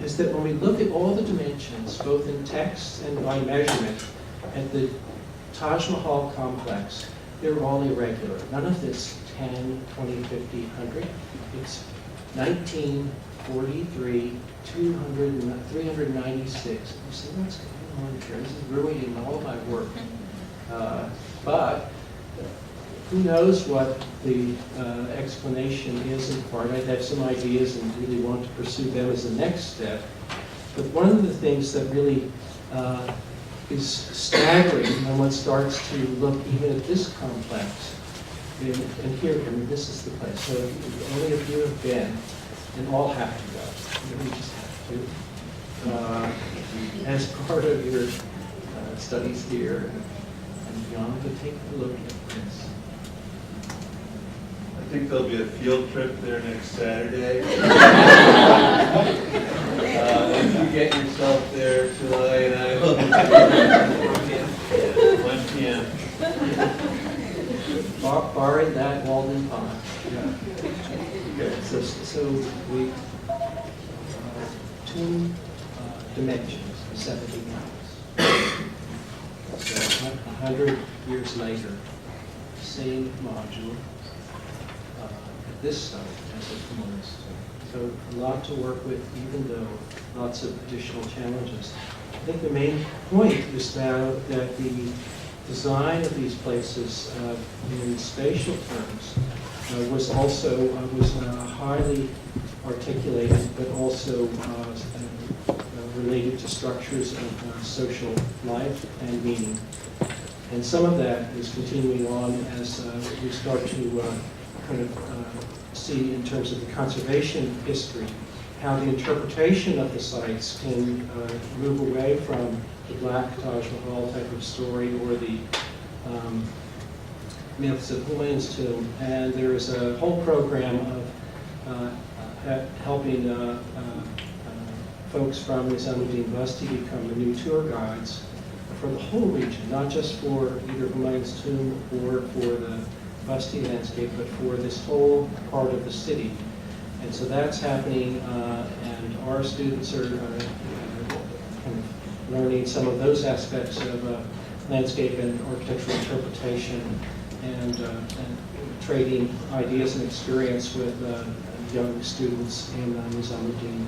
is that when we look at all the dimensions, both in text and by measurement, at the Taj Mahal complex, they're all irregular. None of this 10, 20, 50, 100. It's 19, 43, 200, 396. You see what's going on here? This is ruining all my work. But who knows what the explanation is in part. I'd have some ideas and really want to pursue them as the next step. But one of the things that really is staggering when one starts to look even at this complex. And here, I mean, this is the place. So only a few have been, and all have to go. We just have to. As part of your studies here and beyond, but take a look at this. I think there'll be a field trip there next Saturday. Once you get yourself there, July and I will. 1 p.m. Barring that Walden Pond. Okay. So we two dimensions, 70 miles. So 100 years later, same module at this site as it was. So a lot to work with, even though lots of additional challenges. I think the main point is now that the design of these places in spatial terms was also highly articulated, but also related to structures of social life and meaning. And some of that is continuing on as we start to kind of see in terms of the conservation history, how the interpretation of the sites can move away from the Black Taj Mahal type of story or the myths of Humayun's tomb. And there is a whole program of helping folks from Nizamuddin Basti become the new tour guides for the whole region, not just for either Humayun's tomb or for the Basti landscape, but for this whole part of the city. And so that's happening, and our students are kind of learning some of those aspects of landscape and architectural interpretation, and trading ideas and experience with young students in the Nizamuddin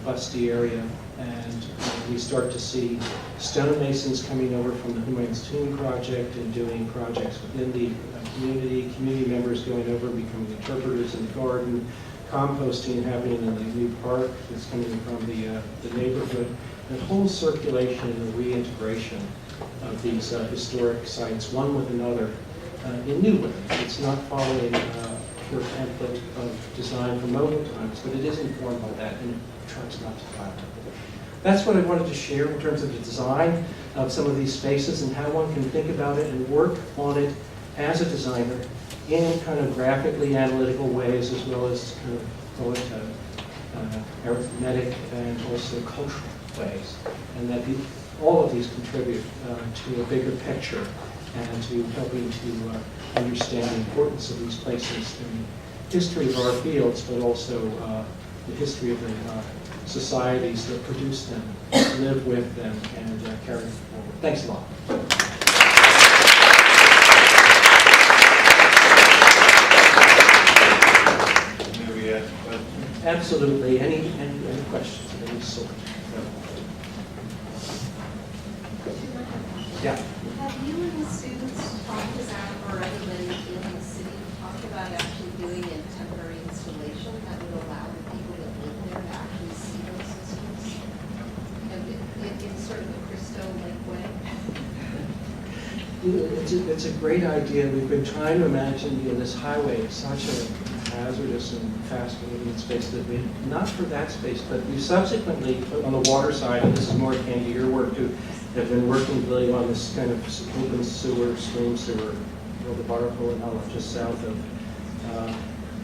Basti area. And we start to see stonemasons coming over from the Humayun's Tomb project and doing projects within the community members going over and becoming interpreters in the garden, composting happening in the new park that's coming from the neighborhood, and whole circulation and reintegration of these historic sites, one with another, in new ways. It's not following pure template of design from modal times, but it is informed by that, and it tries not to violate it. That's what I wanted to share in terms of the design of some of these spaces and how one can think about it and work on it as a designer in kind of graphically analytical ways, as well as kind of call it arithmetic and also cultural ways, and that all of these contribute to a bigger picture and to helping to understand the importance of these places in the history of our fields, but also the history of the societies that produce them, live with them, and carry them forward. Thanks a lot. May we ask questions? Absolutely. Any questions of any sort? Yeah. Have you and the students talked about, or everybody in the city talked about actually doing a temporary installation that would allow the people that live there to actually see those systems? And in sort of a Christo-like way? It's a great idea. We've been trying to imagine this highway is such a hazardous and fast-moving space that we, not for that space, but we subsequently, on the water side, and this is more akin to your work too, have been working really on this kind of open sewer, stream sewer, the Barco and Hollow, just south of,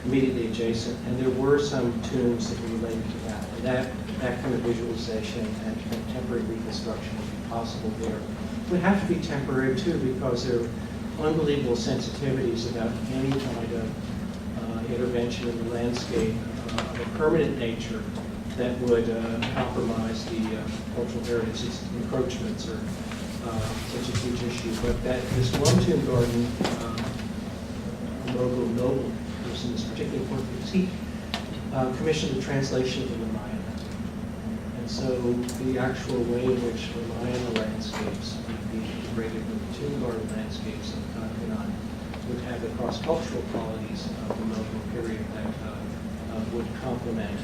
immediately adjacent. And there were some tombs that related to that. And that kind of visualization and kind of temporary reconstruction would be possible there. It would have to be temporary too, because there are unbelievable sensitivities about any kind of intervention in the landscape of a permanent nature that would compromise the cultural heritage. Encroachments are such a huge issue. But this one tomb garden, Mogul Noble person is particularly important because he commissioned a translation of the Ramayana. And so the actual way in which Ramayana landscapes would be integrated with the tomb garden landscapes of Kanhan would have the cross-cultural qualities of the Mogul period that would complement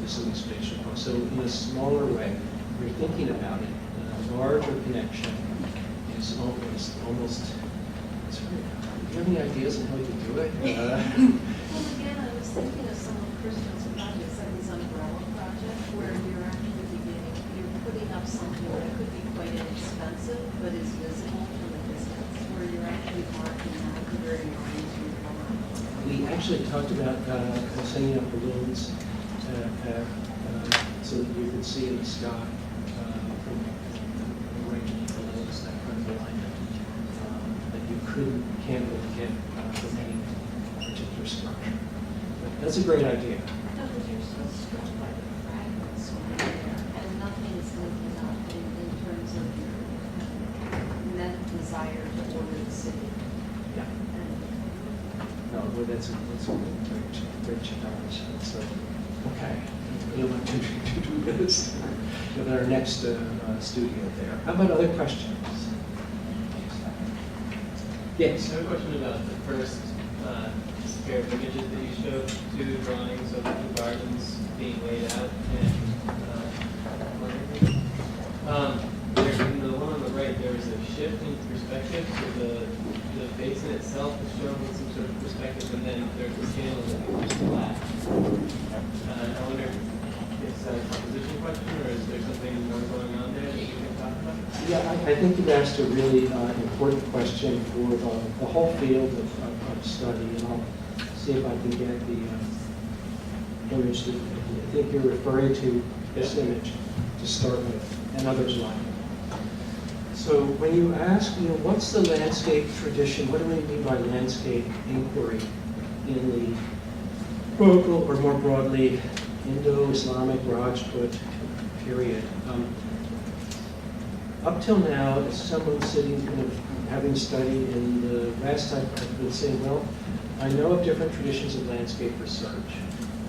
the city spatial. So in a smaller way, we're thinking about it, larger connection is almost, it's very, do you have any ideas on how we could do it? Well, again, I was thinking of some of Christian's projects, like these umbrella projects, where you're actually beginning, you're putting up something that could be quite inexpensive, but is visible from a distance, where you're actually marking out where you're going to go. We actually talked about sending up balloons so that you could see in the sky from the range of balloons, that kind of alignment that can't really get from any particular structure. But that's a great idea. No, but you're so struck by the fragments over there, and nothing is linking up in terms of your net desire to order the city. Yeah. And No, well, that's a great challenge. So, okay, we'll want to do this with our next studio there. How about other questions? Yes. I have a question about the first pair of images that you showed, two drawings of the gardens being laid out and in the one on the right, there was a shift in perspective, so the basin itself is shown with some sort of perspective, and then there's a scale that is flat. I wonder if it's a composition question, or is there something more going on there that you can talk about? Yeah, I think you've asked a really important question for the whole field of study, and I'll see if I can get the image that I think you're referring to, this image, to start with, and others like it. So when you ask, what's the landscape tradition, what do we mean by landscape inquiry in the Mughal, or more broadly, Indo-Islamic Rajput period? Up till now, as someone sitting, having studied in the West, I've been saying, well, I know of different traditions of landscape research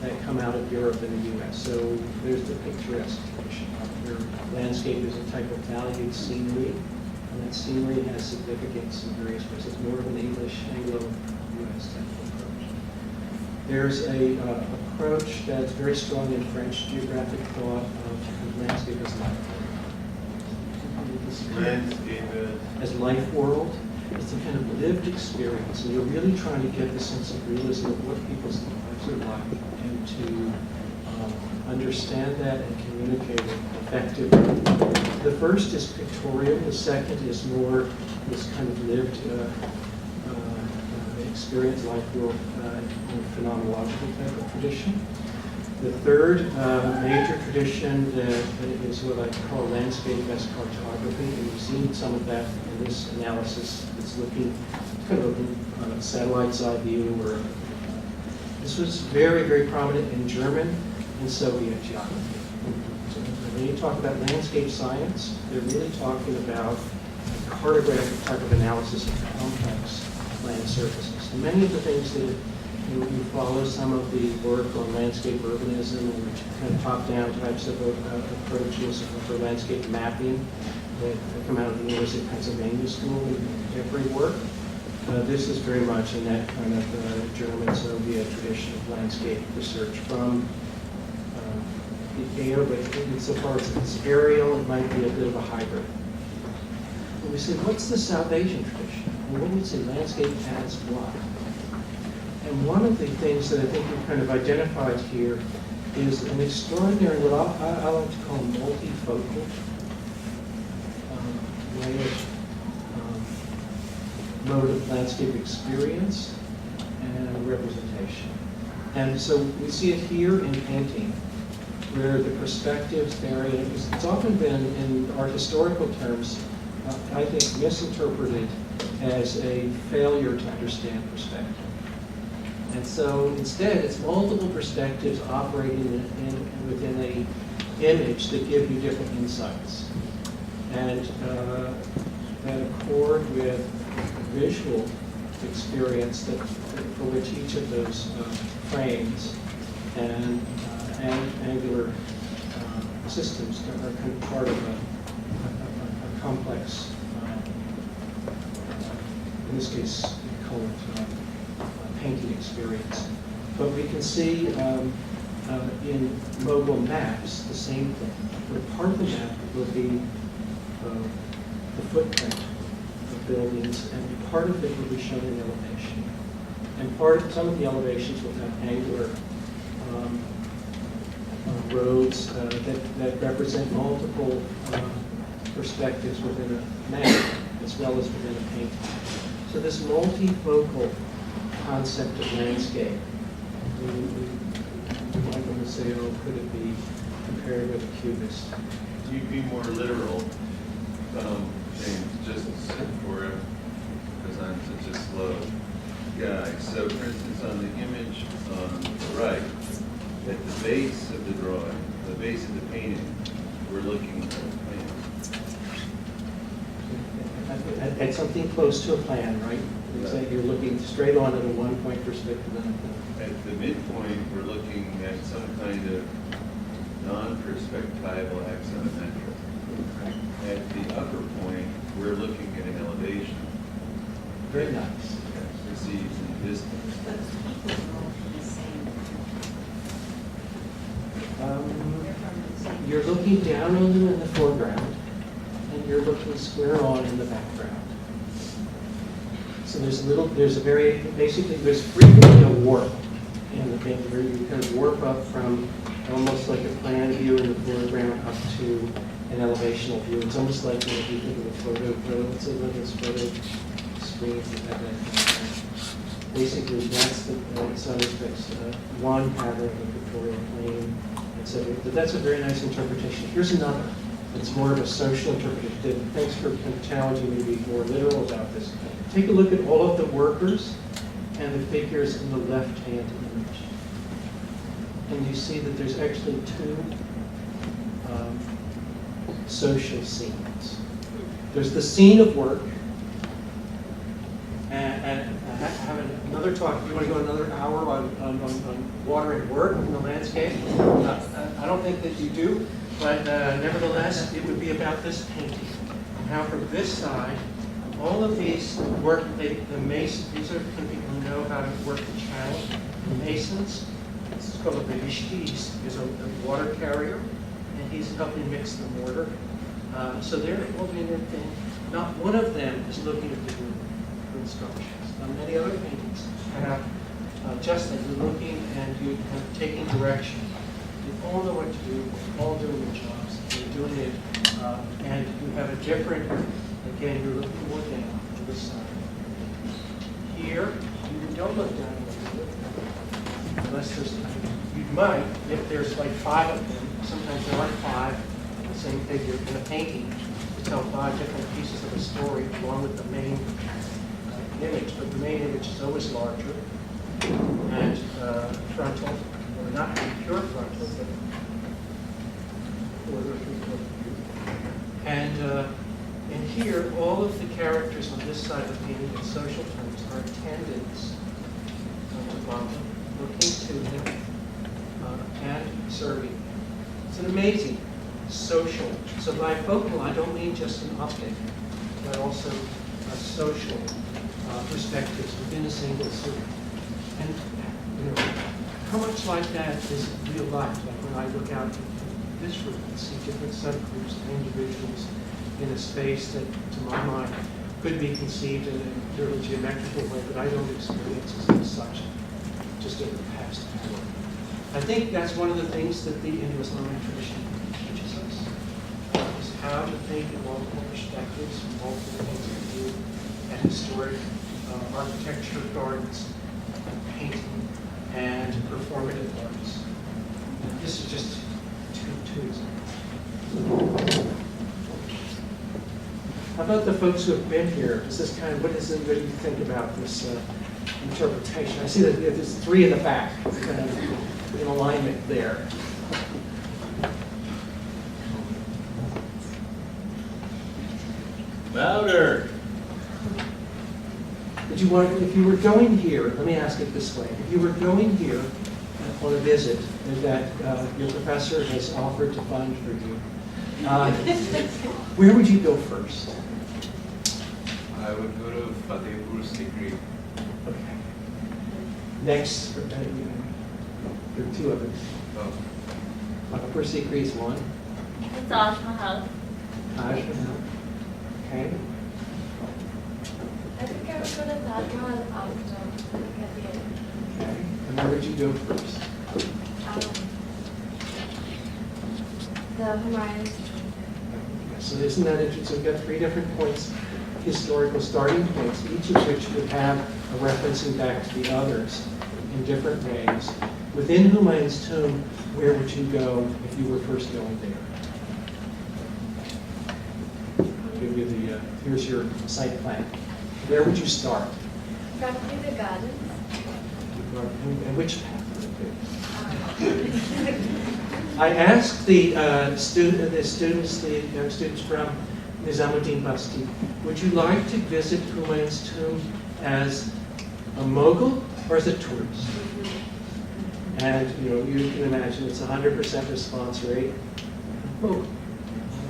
that come out of Europe and the US. So there's the picturesque tradition, where landscape is a type of valued scenery, and that scenery has significance in various ways. It's more of an English, Anglo-US type of approach. There's a approach that's very strong in French geographic thought of landscape as life. As life world. It's a kind of lived experience, and you're really trying to get the sense of realism of what people's lives are like, and to understand that and communicate it effectively. The first is pictorial, the second is more this kind of lived experience, life world, phenomenological type of tradition. The third major tradition that is what I call landscape-based cartography, and you've seen some of that in this analysis. It's looking kind of a satellite side view, or this was very, very prominent in German and Soviet geography. So when you talk about landscape science, they're really talking about a cartographic type of analysis of complex land surfaces. And many of the things that you follow some of the work on landscape urbanism and kind of top-down types of approaches for landscape mapping that come out of the University of Pennsylvania School and contemporary work. This is very much in that kind of German-Soviet tradition of landscape research from the air, but insofar as it's aerial, it might be a bit of a hybrid. But we say, what's the South Asian tradition? And when we say landscape as what? And one of the things that I think we've kind of identified here is an extraordinary, what I like to call multifocal way of mode of landscape experience and representation. And so we see it here in painting, where the perspectives vary. And it's often been, in art historical terms, I think misinterpreted as a failure to understand perspective. And so instead, it's multiple perspectives operating within an image that give you different insights, and that accord with visual experience for which each of those frames and angular systems are kind of part of a complex, in this case, we call it painting experience. But we can see in mobile maps the same thing, where part of the map will be the footprint of buildings, and part of it will be shown in elevation. And some of the elevations will have angular roads that represent multiple perspectives within a map as well as within a painting. So this multifocal concept of landscape, we might want to say, oh, could it be compared with a cubist? You'd be more literal, James, just for, because I'm such a slow guy. So for instance, on the image on the right, at the base of the drawing, the base of the painting, we're looking at a plan. At something close to a plan, right? It's like you're looking straight on at a one-point perspective. At the midpoint, we're looking at some kind of non-perspectival axonometric. At the upper point, we're looking at an elevation. Very nice. Perceived in the distance. But the people are all the same. They're from the same. You're looking down on them in the foreground, and you're looking square on in the background. So there's frequently a warp in the painting where you kind of warp up from almost like a plan view in the foreground up to an elevational view. It's almost like if you think of a photo, let's say those photo screens that have that kind of thing. Basically, that's in some respects one pattern of the pictorial plane, etc. But that's a very nice interpretation. Here's another. It's more of a social interpretation. Thanks for challenging me to be more literal about this. Take a look at all of the workers and the figures in the left-hand image. And you see that there's actually two social scenes. There's the scene of work, and I have another talk. You want to go another hour on water and work in the landscape? I don't think that you do, but nevertheless, it would be about this painting. Now from this side, all of these work, the masons, these are people who know how to work the channel. The masons, this is called a berishki, is a water carrier, and he's helping mix the mortar. So they're all doing their thing. Not one of them is looking at the room structures. Many other paintings have just that you're looking and you're kind of taking direction. You all know what to do, you're all doing your jobs, you're doing it, and you have a different, again, you're looking more down on this side. Here, you don't look down unless there's, you might, if there's like 5 of them, sometimes there aren't 5 of the same figure in a painting, to tell 5 different pieces of a story along with the main image, but the main image is always larger and frontal, or not pure frontal, but quarter or 3/4 view. And in here, all of the characters on this side of the painting in social terms are attendants to Baba, looking to him and serving. It's an amazing social. So by focal, I don't mean just an optic, but also a social perspectives within a single scene. And you know, how much like that is real life? Like when I look out into this room and see different subgroups of individuals in a space that, to my mind, could be conceived in a purely geometrical way, but I don't experience as such, just in the past hour. I think that's one of the things that the Indo-Islamic tradition teaches us, is how to think in multiple perspectives, multiple points of view, and historic architecture, gardens, painting, and performative arts. And this is just two examples. How about the folks who have been here? Is this kind of, what do you think about this interpretation? I see that there's 3 in the back, kind of in alignment there. Louder! Would you want, if you were going here, let me ask it this way. If you were going here on a visit that your professor has offered to fund for you, where would you go first? I would go to Fatehpur Sikri. Okay. Next, there are 2 others. Oh, Fatehpur Sikri is one. The Taj Mahal. Taj Mahal. Rajma and outdoor career. Okay. And where would you go first? The Humayun's So isn't that interesting? We've got 3 different points, historical starting points, each of which would have a referencing back to the others in different ways. Within Humayun's tomb, where would you go if you were first going there? I'll give you the, here's your site plan. Where would you start? Probably the gardens. And which path would it be? I asked the young students from Nizamuddin Basti, would you like to visit Humayun's tomb as a Mughal or as a tourist? And you can imagine it's 100% response rate. Mughal. I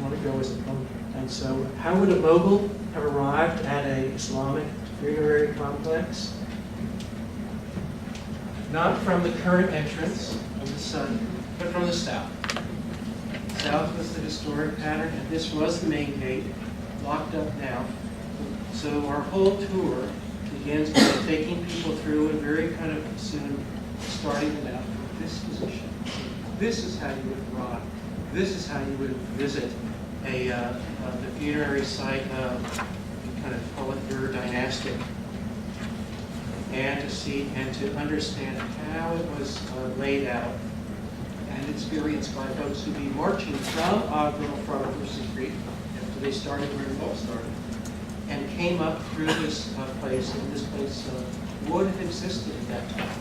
want to go as a Mughal. And so, how would a Mughal have arrived at an Islamic funerary complex? Not from the current entrance of the sun, but from the south. South was the historic pattern, and this was the main gate, locked up now. So our whole tour begins by taking people through and very kind of soon starting them out from this position. This is how you would arrive. This is how you would visit the funerary site of, kind of call it your dynastic, and to see and to understand how it was laid out and experienced by folks who'd be marching from Agra from Mercy Creek after they started where it all started, and came up through this place, and this place would have existed at that time,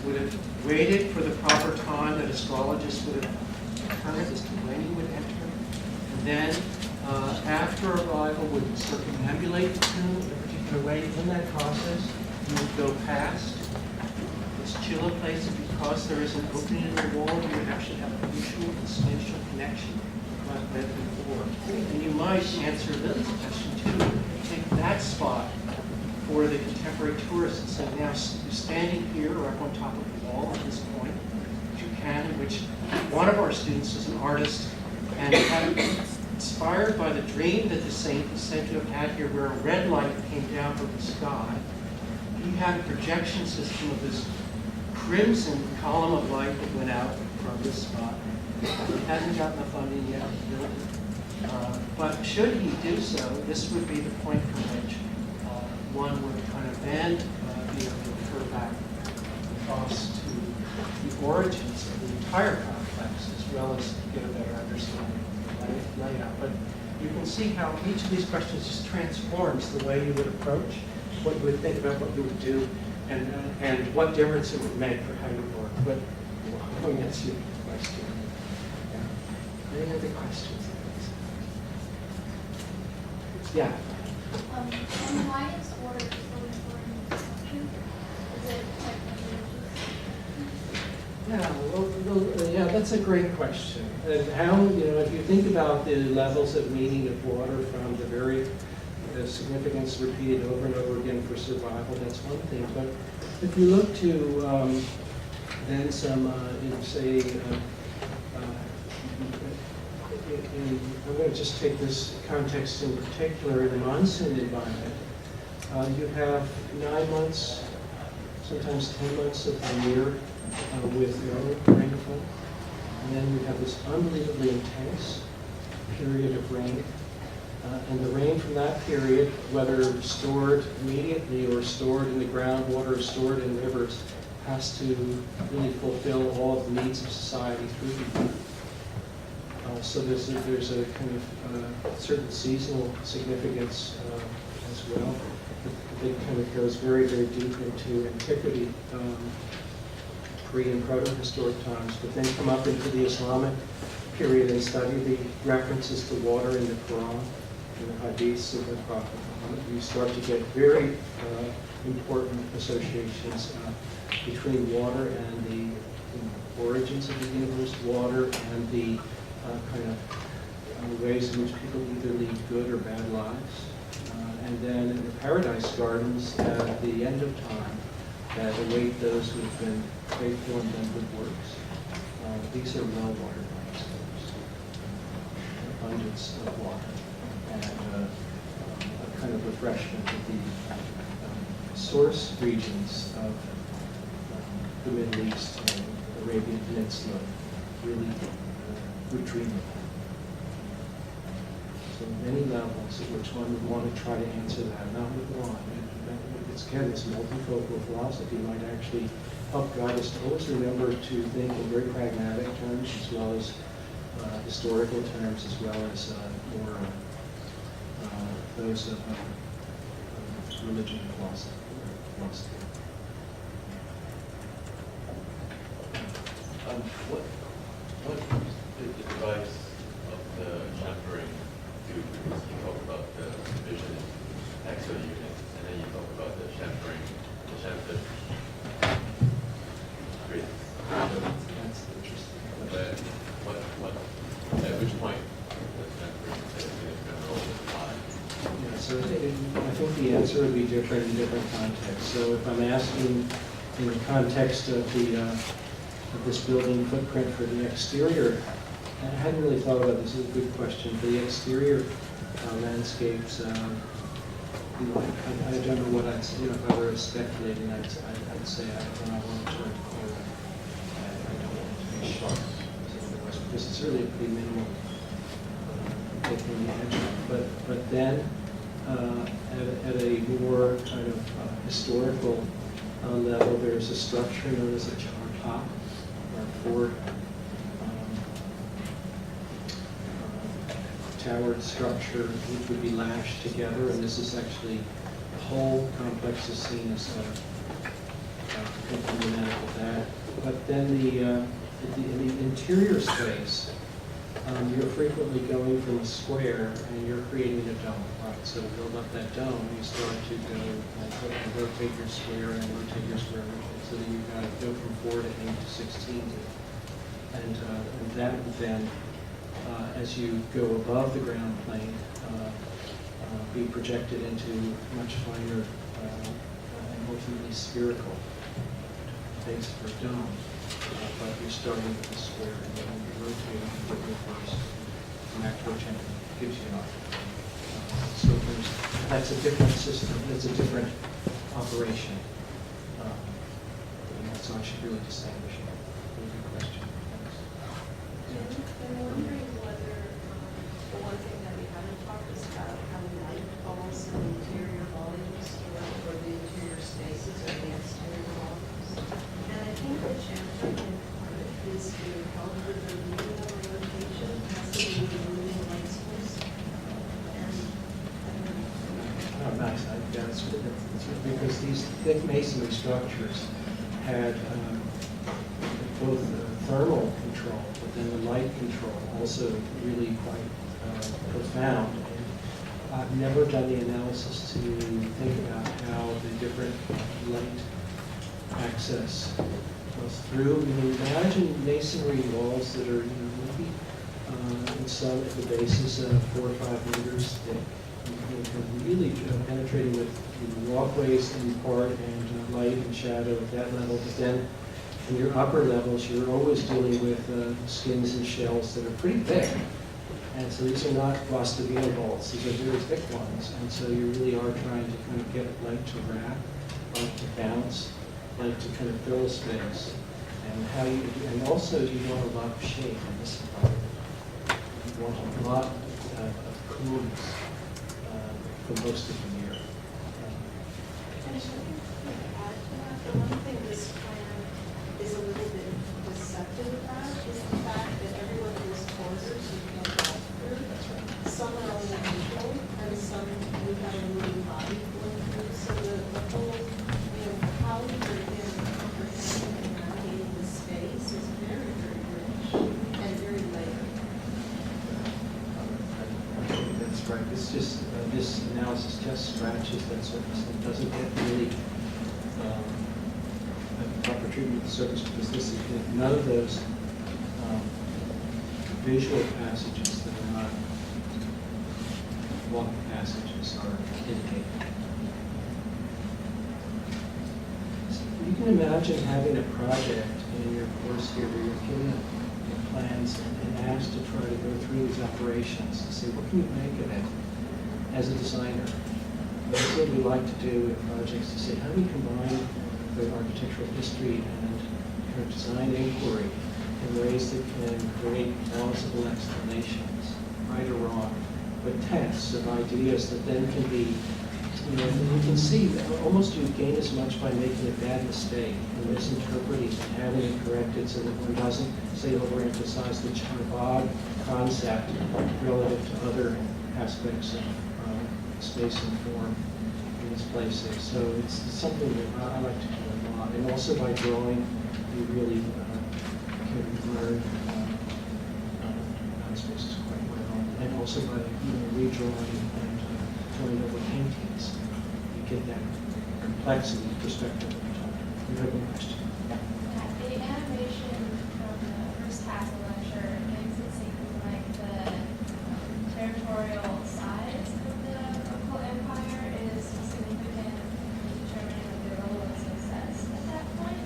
would have waited for the proper time that astrologists would have determined as to when he would enter, and then after arrival would circumambulate the tomb in a particular way. In that process, you would go past this chilla place, and because there is an opening in the wall, you would actually have a mutual instantial connection like that before. And you might answer Lily's question too. Take that spot for the contemporary tourists and say, now you're standing here or up on top of the wall at this point, which you can, in which one of our students is an artist and inspired by the dream that the saint is said to have had here, where a red light came down from the sky. He had a projection system of this crimson column of light that went out from this spot. He hasn't gotten the funding yet to build it. But should he do so, this would be the point from which one would kind of then be able to refer back across to the origins of the entire complex, as well as get a better understanding of the layout. But you can see how each of these questions just transforms the way you would approach, what you would think about, what you would do, and what difference it would make for how you work. But I'll answer your question. Yeah. Any other questions? Yeah. And why is order so important in construction? Is it like Yeah, that's a great question. And how, if you think about the levels of meaning of water from the very significance repeated over and over again for survival, that's one thing. But if you look to then some, I'm going to just take this context in particular in the monsoon environment. You have 9 months, sometimes 10 months of the year with no rainfall. And then you have this unbelievably intense period of rain. And the rain from that period, whether stored immediately or stored in the groundwater or stored in rivers, has to really fulfill all of the needs of society through the year. So there's a kind of certain seasonal significance as well. It kind of goes very, very deep into antiquity, pre- and proto-historic times, but then come up into the Islamic period and study the references to water in the Quran and the hadiths of the Prophet Muhammad. You start to get very important associations between water and the origins of the universe, water and the kind of ways in which people either lead good or bad lives. And then in the paradise gardens at the end of time that await those who have been faithful and done good works. These are well-watered landscapes. Abundance of water and a kind of refreshment of the source regions of the Middle East and the Arabian Peninsula really retreat. So many levels at which one would want to try to answer that, not with one. It's again, this multifocal philosophy might actually help guide us to always remember to think in very pragmatic terms as well as historical terms as well as more those of religion and philosophy. What is the device of the chamfering do? Because you talk about the division in exo units, and then you talk about the chamfering, the chamfer. Great. That's interesting. But at which point does chamfering is going to roll apply? Yeah, so I think the answer would be different in different contexts. So if I'm asking in the context of this building footprint for the exterior, and I hadn't really thought about this, is a good question. For the exterior landscapes, I don't know what I'd say. If I were speculating, I'd say I don't want to turn corner. I don't want it to be sharp, because it's really a pretty minimal taking the edge. But then at a more kind of historical level, there's a structure known as a top or forward towered structure, which would be lashed together, and this is actually the whole complex is seen as complementary with that. But then in the interior space, you're frequently going from a square and you're creating a dome. Right? So to build up that dome, you start to go and rotate your square and rotate your square. So that you've got to go from 4 to 8 to 16. And that would then, as you go above the ground plane, be projected into much finer and ultimately spherical base for a dome. But you're starting with a square and then you're rotating to get your first macro chamber. Gives you enough. So that's a different system. That's a different operation. So I should really distinguish it. Really good question. Thanks. I'm wondering whether the one thing that we haven't talked is about how light falls in the interior volumes or the interior spaces or the exterior volumes. And I think the chamfering in part is being held with the moving of a rotation, has to do with the moving light source. And I don't know. Oh, nice. That's because these thick masonry structures had both thermal control, but then the light control also really quite profound. And I've never done the analysis to think about how the different light access goes through. Imagine masonry walls that are maybe in some at the bases 4 or 5 meters thick. Really penetrating with walkways in part and light and shadow at that level. But then in your upper levels, you're always dealing with skins and shells that are pretty thick. And so these are not Guastavino bolts. These are very thick ones. And so you really are trying to kind of get light to wrap, light to bounce, light to kind of fill a space. And also you want a lot of shade in this environment. You want a lot of coolness for most of the year. And if I can add to that, the one thing this plan is a little bit deceptive about is the fact that every one of these corridors you can walk through. Some are only visual and some we've got a moving body going through. So the whole, how you're comprehending and navigating the space is very, very rich and very layered. That's right. It's just this analysis just scratches that surface and doesn't get really proper treatment of the surface because this is none of those visual passages that are not walk passages are indicated. So you can imagine having a project in your course here where you're given plans and asked to try to go through these operations to say, what can you make of it as a designer? That's what we like to do in projects, to say, how do we combine the architectural history and kind of design inquiry in ways that can create plausible explanations, right or wrong, but tests of ideas that then can be, you know, you can see that almost you gain as much by making a bad mistake and misinterpreting and having it corrected so that one doesn't, say, overemphasize the Chabad concept relative to other aspects of space and form in its places. So it's something that I like to do a lot. And also by drawing, you really can learn spaces quite well. And also by redrawing and drawing over paintings, you get that complexity perspective that we talked about. You have a question? The animation from the first half of the lecture makes it seem like the territorial size of the local empire is significant in determining the relevance of success at that point.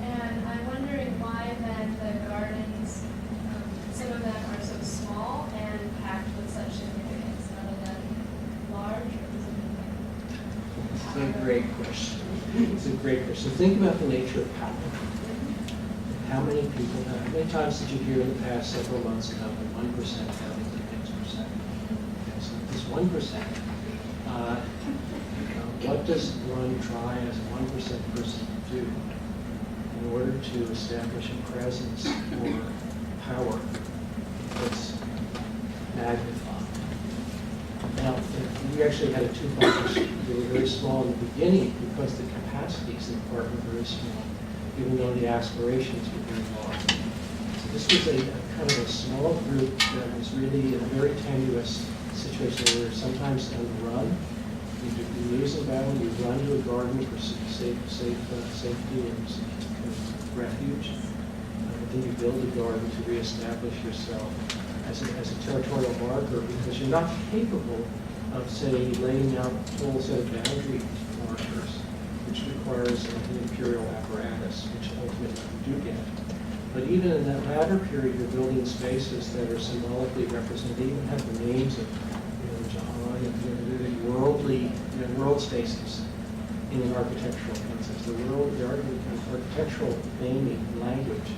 And I'm wondering why then the gardens, some of them are so small and packed with such significance, none of them large or It's a great question. It's a great question. Think about the nature of power. How many people, how many times did you hear in the past several months about the 1% having the next percent? Okay, so this 1%, what does one try as a 1% person to do in order to establish a presence or power that's magnified? Now, we actually had a two-part. They were very small in the beginning because the capacities in part were very small, even though the aspirations were very large. So this was a kind of a small group that was really in a very tenuous situation where we were sometimes on the run. You lose a battle, you run to a garden for safety or kind of refuge. Then you build a garden to reestablish yourself as a territorial marker because you're not capable of, say, laying out a whole set of boundary markers, which requires an imperial apparatus, which ultimately you do get. But even in that latter period, you're building spaces that are symbolically represented. They even have the names of, Jahan and worldly, world spaces in an architectural concept. The architectural naming language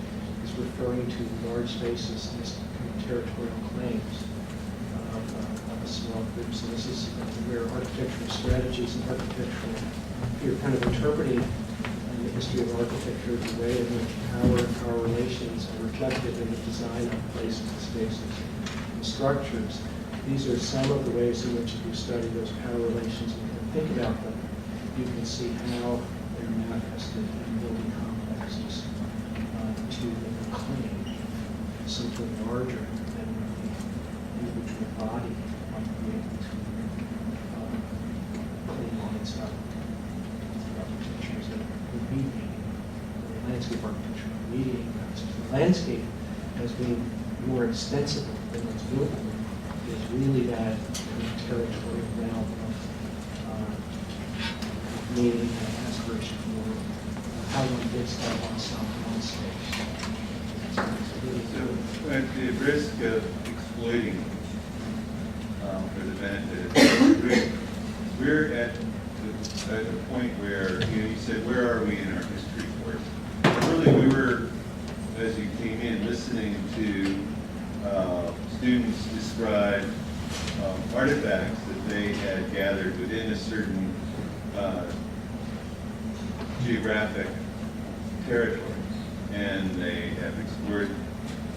is referring to large spaces as kind of territorial claims of a small group. So this is where architectural strategies and architectural, you're kind of interpreting the history of architecture, the way in which power and power relations are reflected in the design of places and spaces and structures. These are some of the ways in which if you study those power relations and think about them, you can see how they're manifested in building complexes to claim something larger than the individual body might be able to claim on its own. Architectures that would be landscape architecture, mediating concepts. The landscape as being more extensible than what's buildable is really that kind of territorial realm of meaning and aspiration for how one gets that oneself in one space. So, at the risk of exploiting for the benefit of the group, we're at the point where, you said, where are we in our history course? Really, we were, as you came in, listening to students describe artifacts that they had gathered within a certain geographic territory. And they have explored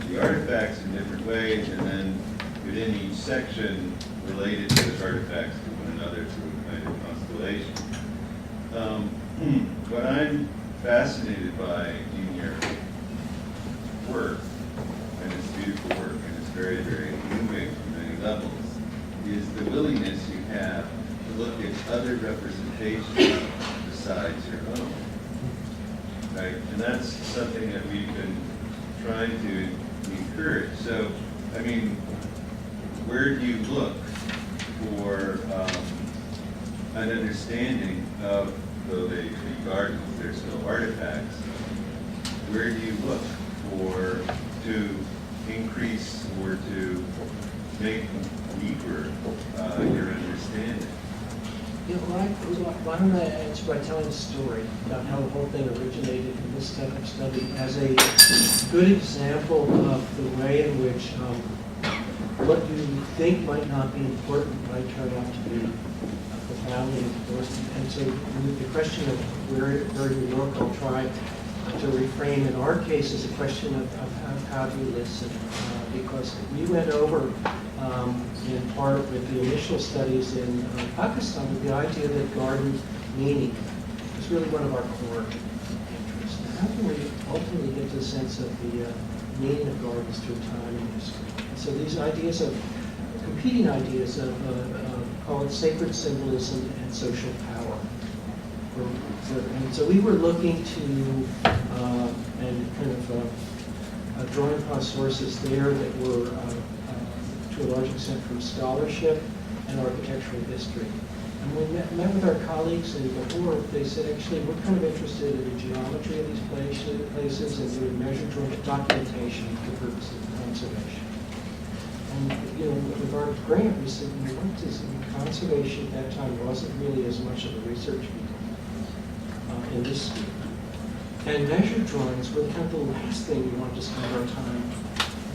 the artifacts in different ways, and then within each section related those artifacts to one another through a kind of constellation. What I'm fascinated by in your work, and it's beautiful work, and it's very, very moving on many levels, is the willingness you have to look at other representations besides your own. Right? And that's something that we've been trying to encourage. So, I mean, where do you look for an understanding of, though they be gardens, they're still artifacts, where do you look for to increase or to make deeper your understanding? Yeah, why don't I answer by telling a story about how the whole thing originated in this type of study as a good example of the way in which what you think might not be important might turn out to be profoundly important. And so with the question of where you look, I'll try to reframe in our case as a question of how do you listen, because we went over in part with the initial studies in Pakistan with the idea that garden meaning is really one of our core interests. And how can we ultimately get to a sense of the meaning of gardens through time and history? And so these ideas of competing ideas of call it sacred symbolism and social power. And so we were looking to and kind of drawing upon sources there that were to a large extent from scholarship and architectural history. And when we met with our colleagues in Lahore, they said, actually, we're kind of interested in the geometry of these places and doing measured documentation for purposes of conservation. And, you know, with our grant, we said, you know, what is conservation at that time wasn't really as much of a research field in this field. And measured drawings were kind of the last thing we wanted to spend our time,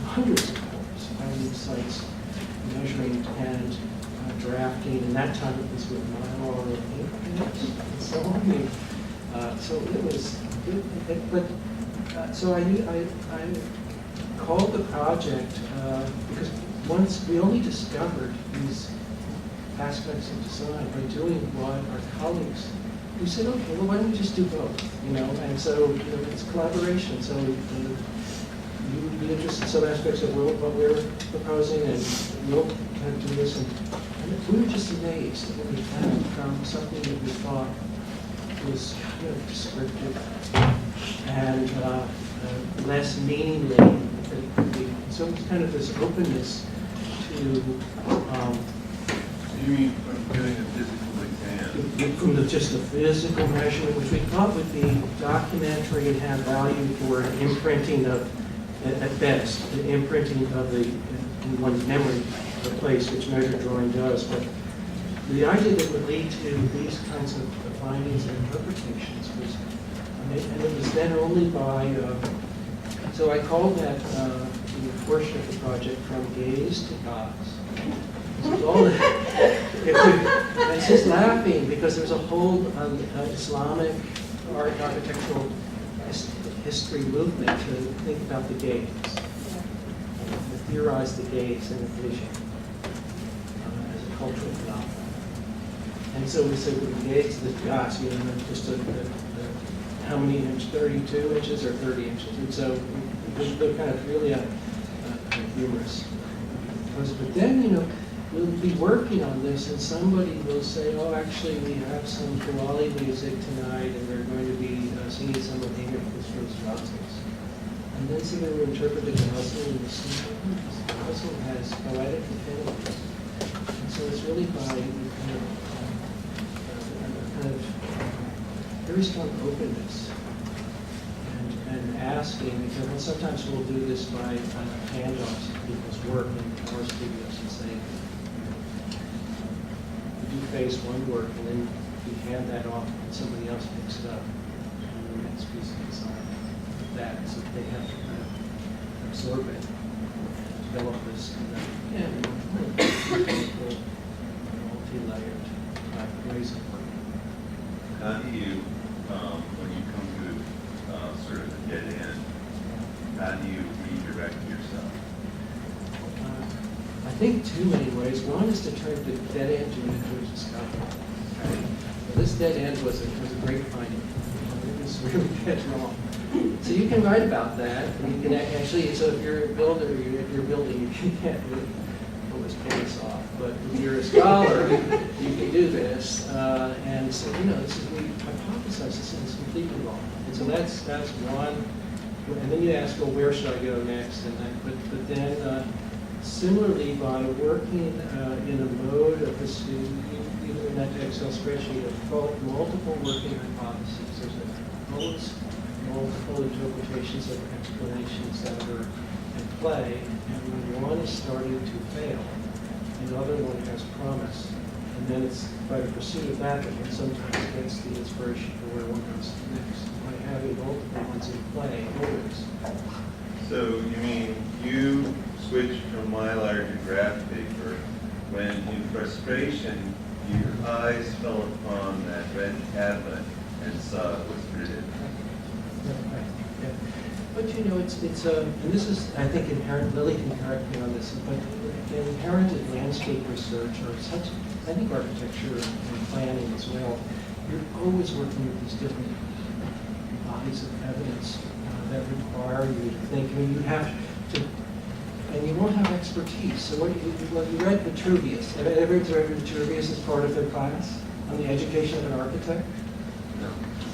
hundreds of hours, finding sites, measuring and drafting, and that time it was with Mylar and ink pens and so on. So it was, so I called the project because once we only discovered these aspects of design by doing what our colleagues, we said, okay, well, why don't we just do both, you know? And so, you know, it's collaboration. So you would be interested in some aspects of what we're proposing, and we'll kind of do this. And we were just amazed at what we found from something that we thought was kind of descriptive and less meaningless than it could be. So it's kind of this openness to You mean from doing a physical exam? from just the physical measurement, which we thought would be documentary and have value for an imprinting of, at best, the imprinting of the in one's memory of the place, which measured drawing does. But the idea that would lead to these kinds of findings and interpretations was, and it was then only by, so I called that the portion of the project From Gaze to Gods. All and it's just laughing because there's a whole Islamic architectural history movement to think about the gaze, to theorize the gaze and the vision as a cultural phenomenon. And so we said with the gaze to the gods, you know, just how many inches, 32 inches or 30 inches. And so they're kind of really a humorous. But then, you know, we'll be working on this and somebody will say, oh, actually we have some Diwali music tonight and they're going to be singing some of English Christmas. And then somebody will interpret the Ghazal and the Ghazal has poetic affinities. And so it's really by kind of very strong openness and asking, because sometimes we'll do this by handoffs of people's work in our studios and say, you do phase one work and then you hand that off and somebody else picks it up and the next piece of design with that, so that they have to kind of absorb it and develop this kind of, multi-layered ways of working. How do you, when you come to sort of a dead end, how do you redirect yourself? I think two main ways. One is to turn the dead end into a discovery. Okay? This dead end was a great finding. It was really dead wrong. So you can write about that. And you can actually, so if you're a builder, if you're building, you can't really pull his pants off. But if you're a scholar, you can do this. And so, you know, we hypothesize this is completely wrong. And so that's one. And then you ask, well, where should I go next? And then, but then similarly, by working in a mode of the student, either in that Excel spreadsheet, of multiple working hypotheses. There's always multiple interpretations of explanations that are at play, and when one is starting to fail, another one has promise, and And then it's by the pursuit of that that one sometimes gets the inspiration for where one goes next. By having multiple ones in play, always. So you mean you switched from Mylar to graph paper when in frustration your eyes fell upon that red tablet and saw it was written? Yeah. But you know, it's and this is, I think, inherent, Lily can correct me on this, but inherent in landscape research or such, I think architecture and planning as well, you're always working with these different bodies of evidence that require you to think. I mean, you have to, and you won't have expertise. So well, you read Vitruvius. Have ever read Vitruvius as part of their class on the education of an architect? No.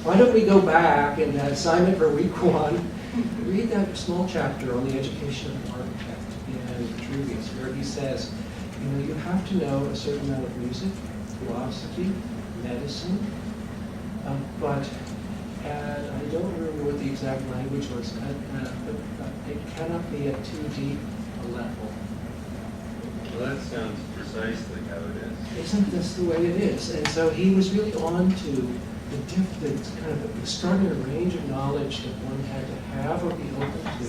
Why don't we go back and that assignment for week 1, read that small chapter on the education of an architect in Vitruvius, where he says, you know, you have to know a certain amount of music, philosophy, medicine, but I don't remember what the exact language was, but it cannot be at too deep a level. Well, that sounds precisely how it is. Isn't this the way it is? And so he was really on to the kind of extraordinary range of knowledge that one had to have or be open to,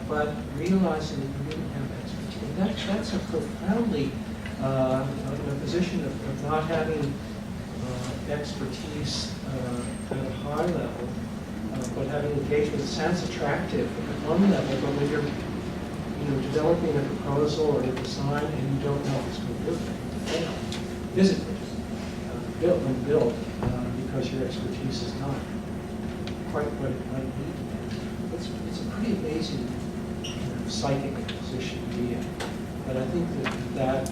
but realizing that you didn't have expertise. And that's a profoundly, a position of not having expertise at a high level, but having engagement sounds attractive at one level, but when you're developing a proposal or a design and you don't know if it's going to work, to fail physically, built, because your expertise is not quite what it might be. It's a pretty amazing psychic position to be in. But I think that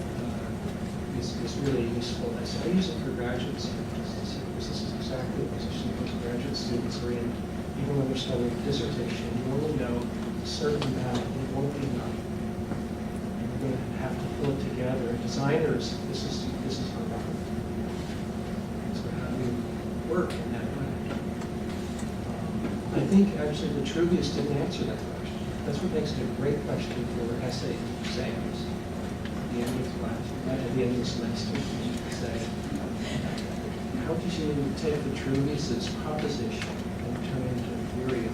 is really useful. I use it for graduate students. This is exactly the position most graduate students are in, even when they're studying a dissertation. You only know a certain amount, and it won't be enough. And you're going to have to pull it together. And designers, this is our work. So how do you work in that way? I think actually Vitruvius didn't answer that question. That's what makes it a great question for essay exams. At the end of class, at the end of the semester, you could say, how did you take Vitruvius's proposition and turn it into a theory of